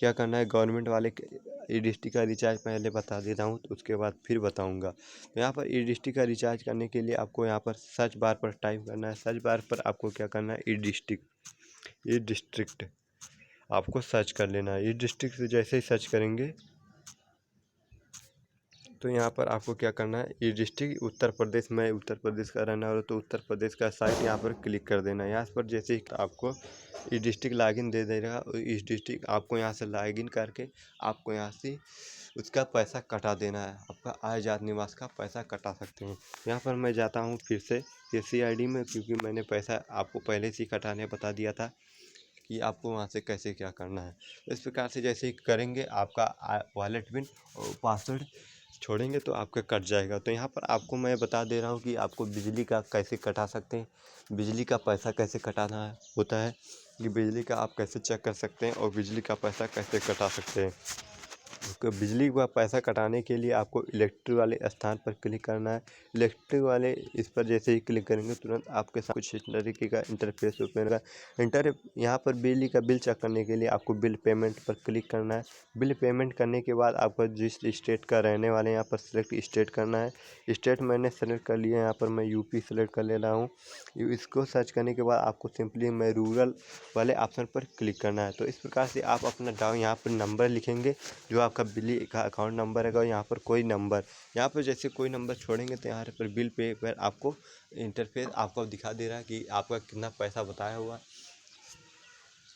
क्या करना है, गवर्नमेंट वाले ई डिस्ट्रिक्ट का रिचार्ज पहले बता देता हूँ, तो उसके बाद फिर बताऊँगा। तो यहाँ पर ई डिस्ट्रिक्ट का रिचार्ज करने के लिए आपको यहाँ पर सर्च बार पर टाइप करना है। सर्च बार पर आपको क्या करना है, ई डिस्ट्रिक्ट आपको सर्च कर लेना है। ई डिस्ट्रिक्ट से जैसे ही सर्च करेंगे तो यहाँ पर आपको क्या करना है, ई डिस्ट्रिक्ट उत्तर प्रदेश, मैं उत्तर प्रदेश का रहने वाला, तो उत्तर प्रदेश का साइट यहाँ पर क्लिक कर देना है। यहाँ पर जैसे ही आपको ई डिस्ट्रिक्ट लॉगिन दे देगा, और इस डिस्ट्रिक्ट आपको यहाँ से लॉगिन करके आपको यहाँ से उसका पैसा कटा देना है। आपका आय जात निवास का पैसा कटा सकते हैं। यहाँ पर मैं जाता हूँ फिर से CSC में, क्योंकि मैंने पैसा आपको पहले से ही कटाने बता दिया था कि आपको वहाँ से कैसे क्या करना है। तो इस प्रकार से जैसे ही करेंगे आपका वॉलेट पिन और पासवर्ड छोड़ेंगे तो आपका कट जाएगा। तो यहाँ पर आपको मैं बता दे रहा हूँ कि आपको बिजली का कैसे कटा सकते हैं, बिजली का पैसा कैसे कटाना है होता है, कि बिजली का आप कैसे चेक कर सकते हैं और बिजली का पैसा कैसे कटा सकते हैं। उसको बिजली का पैसा कटाने के लिए आपको इलेक्ट्रिक वाले स्थान पर क्लिक करना है। इलेक्ट्रिक वाले इस पर जैसे ही क्लिक करेंगे तुरंत आपके साथ कुछ इस तरीके का इंटरफेस ओपन होगा। यहाँ पर बिजली का बिल चेक करने के लिए आपको बिल पेमेंट पर क्लिक करना है। बिल पेमेंट करने के बाद आपको जिस स्टेट का रहने वाले यहाँ पर सेलेक्ट स्टेट करना है। स्टेट मैंने सेलेक्ट कर लिया, यहाँ पर मैं यूपी सेलेक्ट कर ले रहा हूँ। इसको सर्च करने के बाद आपको सिंपली मैं रूरल वाले ऑप्शन पर क्लिक करना है। तो इस प्रकार से आप अपना यहाँ पर नंबर लिखेंगे जो आपका बिल का अकाउंट नंबर है, और यहाँ पर कोई नंबर, यहाँ पर जैसे कोई नंबर छोड़ेंगे तो यहाँ पर बिल पे पर आपको इंटरफेस आपको दिखा दे रहा है कि आपका कितना पैसा बताया हुआ।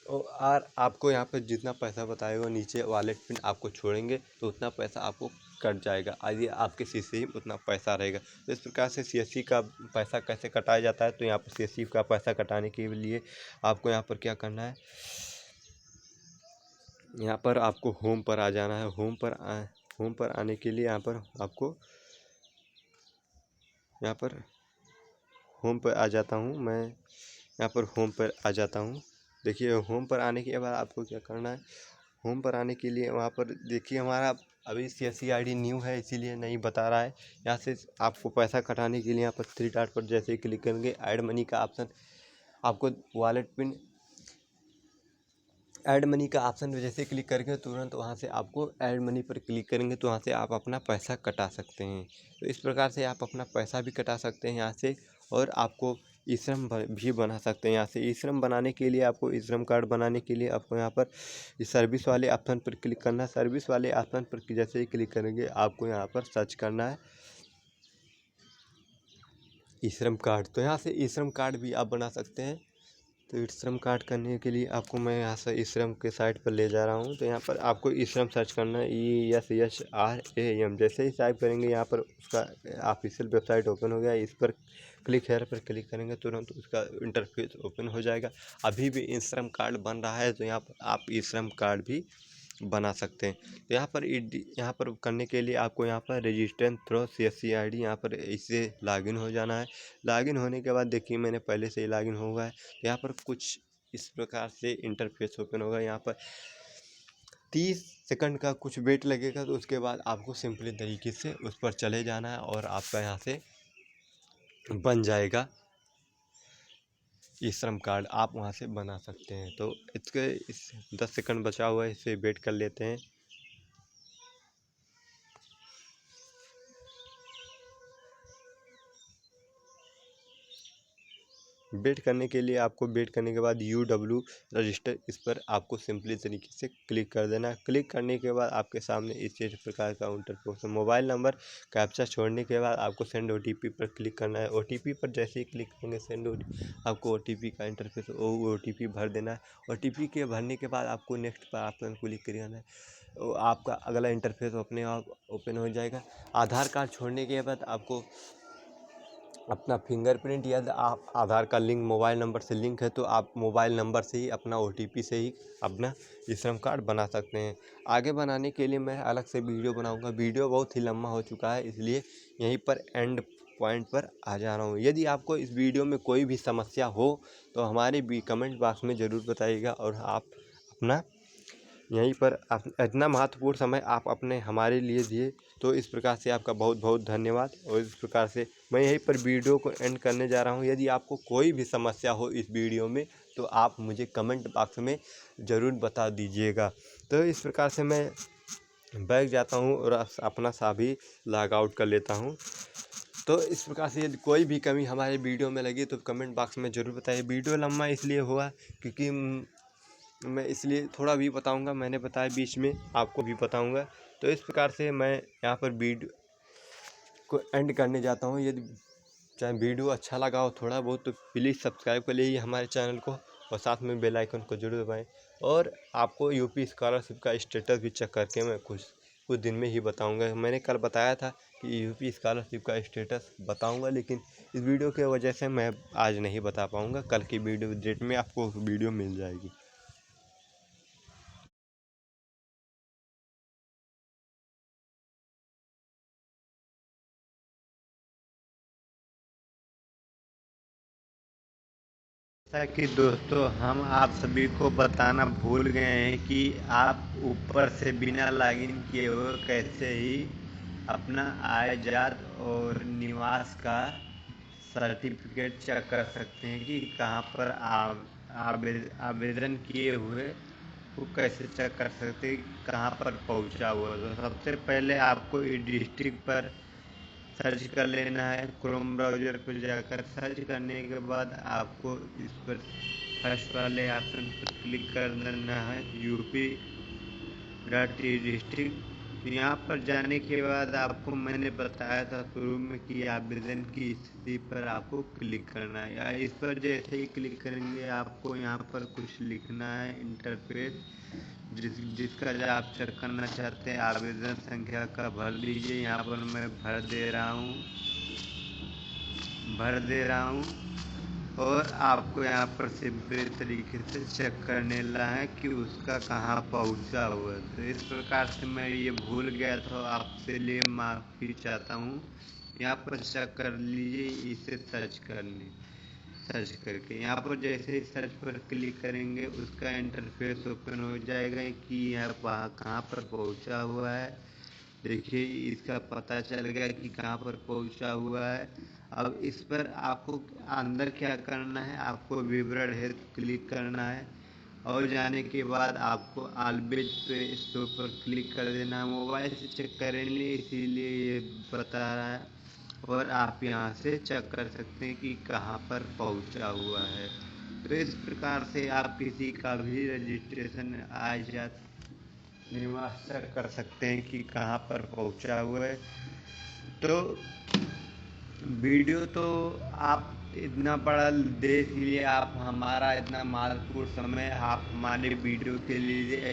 और आपको यहाँ पे जितना पैसा बताएगा नीचे वॉलेट पिन आपको छोड़ेंगे तो उतना पैसा आपको कट जाएगा, यदि आपके CSC में उतना पैसा रहेगा। तो इस प्रकार से CSC का पैसा कैसे कटाया जाता है, तो यहाँ पर CSC का पैसा कटाने के लिए आपको यहाँ पर क्या करना है, यहाँ पर आपको होम पर आ जाना है। होम पर आने के लिए यहाँ पर आपको यहाँ पर होम पर आ जाता हूँ मैं, यहाँ पर होम पर आ जाता हूँ। देखिए होम पर आने के बाद आपको क्या करना है, होम पर आने के लिए वहाँ पर देखिए हमारा अभी CSC ID न्यू है इसीलिए नहीं बता रहा है। यहाँ से आपको पैसा कटाने के लिए यहाँ पर 3 डॉट पर जैसे ही क्लिक करेंगे ऐड मनी का ऑप्शन, आपको वॉलेट पिन ऐड मनी का ऑप्शन में जैसे क्लिक करेंगे तुरंत वहाँ से आपको ऐड मनी पर क्लिक करेंगे तो वहाँ से आप अपना पैसा कटा सकते हैं। तो इस प्रकार से आप अपना पैसा भी कटा सकते हैं यहाँ से, और आपको ई श्रम भी बना सकते हैं यहाँ से। ई श्रम बनाने के लिए आपको ई श्रम कार्ड बनाने के लिए आपको यहाँ पर इस सर्विस वाले ऑप्शन पर क्लिक करना है। सर्विस वाले ऑप्शन पर जैसे ही क्लिक करेंगे आपको यहाँ पर सर्च करना है ई श्रम कार्ड। तो यहाँ से ई श्रम कार्ड भी आप बना सकते हैं। तो ई श्रम कार्ड करने के लिए आपको मैं यहाँ से ई श्रम के साइट पर ले जा रहा हूँ। तो यहाँ पर आपको ई श्रम सर्च करना है, ESSRAM। जैसे ही टाइप करेंगे यहाँ पर उसका ऑफिशियल वेबसाइट ओपन हो गया। इस पर क्लिक हेयर पर क्लिक करेंगे तुरंत उसका इंटरफेस ओपन हो जाएगा। अभी भी ई श्रम कार्ड बन रहा है तो यहाँ पर आप ई श्रम कार्ड भी बना सकते हैं। तो यहाँ पर करने के लिए आपको यहाँ पर रजिस्टर थ्रू CSC ID यहाँ पर इससे लॉगिन हो जाना है। लॉगिन होने के बाद देखिए मैंने पहले से ही लॉगिन हो गया है। यहाँ पर कुछ इस प्रकार से इंटरफेस ओपन होगा। यहाँ पर 30 सेकंड का कुछ वेट लगेगा, तो उसके बाद आपको सिंपली तरीके से उस पर चले जाना है और आपका यहाँ से बन जाएगा ई श्रम कार्ड, आप वहाँ से बना सकते हैं। तो इस 10 सेकंड बचा हुआ है, इसे वेट कर लेते हैं। वेट करने के लिए आपको वेट करने के बाद UW रजिस्टर, इस पर आपको सिंपली तरीके से क्लिक कर देना है। क्लिक करने के बाद आपके सामने इस प्रकार का इंटरफेस, मोबाइल नंबर कैप्चा छोड़ने के बाद आपको सेंड OTP पर क्लिक करना है। OTP पर जैसे ही क्लिक करेंगे सेंड आपको OTP का इंटरफेस OTP भर देना है। OTP के भरने के बाद आपको नेक्स्ट पर ऑप्शन क्लिक करना है। तो आपका अगला इंटरफेस अपने आप ओपन हो जाएगा। आधार कार्ड छोड़ने के बाद आपको अपना फिंगरप्रिंट या आप आधार का लिंक मोबाइल नंबर से लिंक है तो आप मोबाइल नंबर से ही अपना OTP से ही अपना ई श्रम कार्ड बना सकते हैं। आगे बनाने के लिए मैं अलग से वीडियो बनाऊंगा। वीडियो बहुत ही लंबा हो चुका है इसलिए यहीं पर एंड पॉइंट पर आ जा रहा हूँ। यदि आपको इस वीडियो में कोई भी समस्या हो तो हमारे भी कमेंट बॉक्स में ज़रूर बताइएगा, और आप अपना यहीं पर इतना महत्वपूर्ण समय आप अपने हमारे लिए दिए, तो इस प्रकार से आपका बहुत बहुत धन्यवाद। और इस प्रकार से मैं यहीं पर वीडियो को एंड करने जा रहा हूं। यदि आपको कोई भी समस्या हो इस वीडियो में तो आप मुझे कमेंट बॉक्स में ज़रूर बता दीजिएगा। तो इस प्रकार से मैं बैठ जाता हूं और अपना सा भी लॉग आउट कर लेता हूं। तो इस प्रकार से यदि कोई भी कमी हमारे वीडियो में लगी तो कमेंट बॉक्स में ज़रूर बताइए। वीडियो लंबा इसलिए हुआ क्योंकि मैं इसलिए थोड़ा भी बताऊंगा, मैंने बताया बीच में आपको भी बताऊंगा। तो इस प्रकार से मैं यहाँ पर वीडियो को एंड करने जाता हूँ। यदि चाहे वीडियो अच्छा लगा हो थोड़ा बहुत तो प्लीज़ सब्सक्राइब कर लीजिए हमारे चैनल को, और साथ में बेल आइकन को जरूर दबाएं। और आपको UP स्कॉलरशिप का स्टेटस भी चेक करके मैं कुछ दिन में ही बताऊंगा। मैंने कल बताया था कि UP स्कॉलरशिप का स्टेटस बताऊंगा, लेकिन इस वीडियो की वजह से मैं आज नहीं बता पाऊँगा। कल की वीडियो डेट में आपको वीडियो मिल जाएगी। जैसा कि दोस्तों हम आप सभी को बताना भूल गए हैं कि आप ऊपर से बिना लॉगिन किए हुए कैसे ही अपना आय जात और निवास का सर्टिफिकेट चेक कर सकते हैं कि कहाँ पर आवेदन किए हुए वो कैसे चेक कर सकते हैं कहाँ पर पहुँचा हुआ। तो सबसे पहले आपको डिस्ट्रिक्ट पर सर्च कर लेना है। क्रोम ब्राउज़र पर जाकर सर्च करने के बाद आपको इस पर फर्स्ट वाले ऑप्शन पर क्लिक कर देना है, UP डिस्ट्रिक्ट। यहाँ पर जाने के बाद आपको मैंने बताया था शुरू में कि आवेदन की स्थिति पर आपको क्लिक करना है, या इस पर जैसे ही क्लिक करेंगे आपको यहाँ पर कुछ लिखना है इंटरफेस जिसका जो आप चेक करना चाहते हैं। आवेदन संख्या का भर दीजिए। यहाँ पर मैं भर दे रहा हूँ और आपको यहाँ पर सिंपल तरीके से चेक करने ला है कि उसका कहाँ पहुँचा हुआ है। तो इस प्रकार से मैं ये भूल गया था, आपसे लिए माफ़ी चाहता हूँ। यहाँ पर चेक कर लीजिए, इसे सर्च करके यहाँ पर जैसे ही सर्च पर क्लिक करेंगे उसका इंटरफेस ओपन हो जाएगा कि यह कहाँ पर पहुँचा हुआ है। देखिए इसका पता चल गया कि कहाँ पर पहुँचा हुआ है। अब इस पर आपको अंदर क्या करना है, आपको विवरण है क्लिक करना है और जाने के बाद आपको ऑलवेज पे स्टोर पर क्लिक कर देना है। मोबाइल से चेक करेंगे इसीलिए ये बता रहा है, और आप यहाँ से चेक कर सकते हैं कि कहाँ पर पहुँचा हुआ है। तो इस प्रकार से आप किसी का भी रजिस्ट्रेशन निवास चेक कर सकते हैं कि कहाँ पर पहुँचा हुआ है। तो वीडियो तो आप इतना बड़ा देख लिए, आप हमारा इतना महत्वपूर्ण समय आप हमारे वीडियो के लिए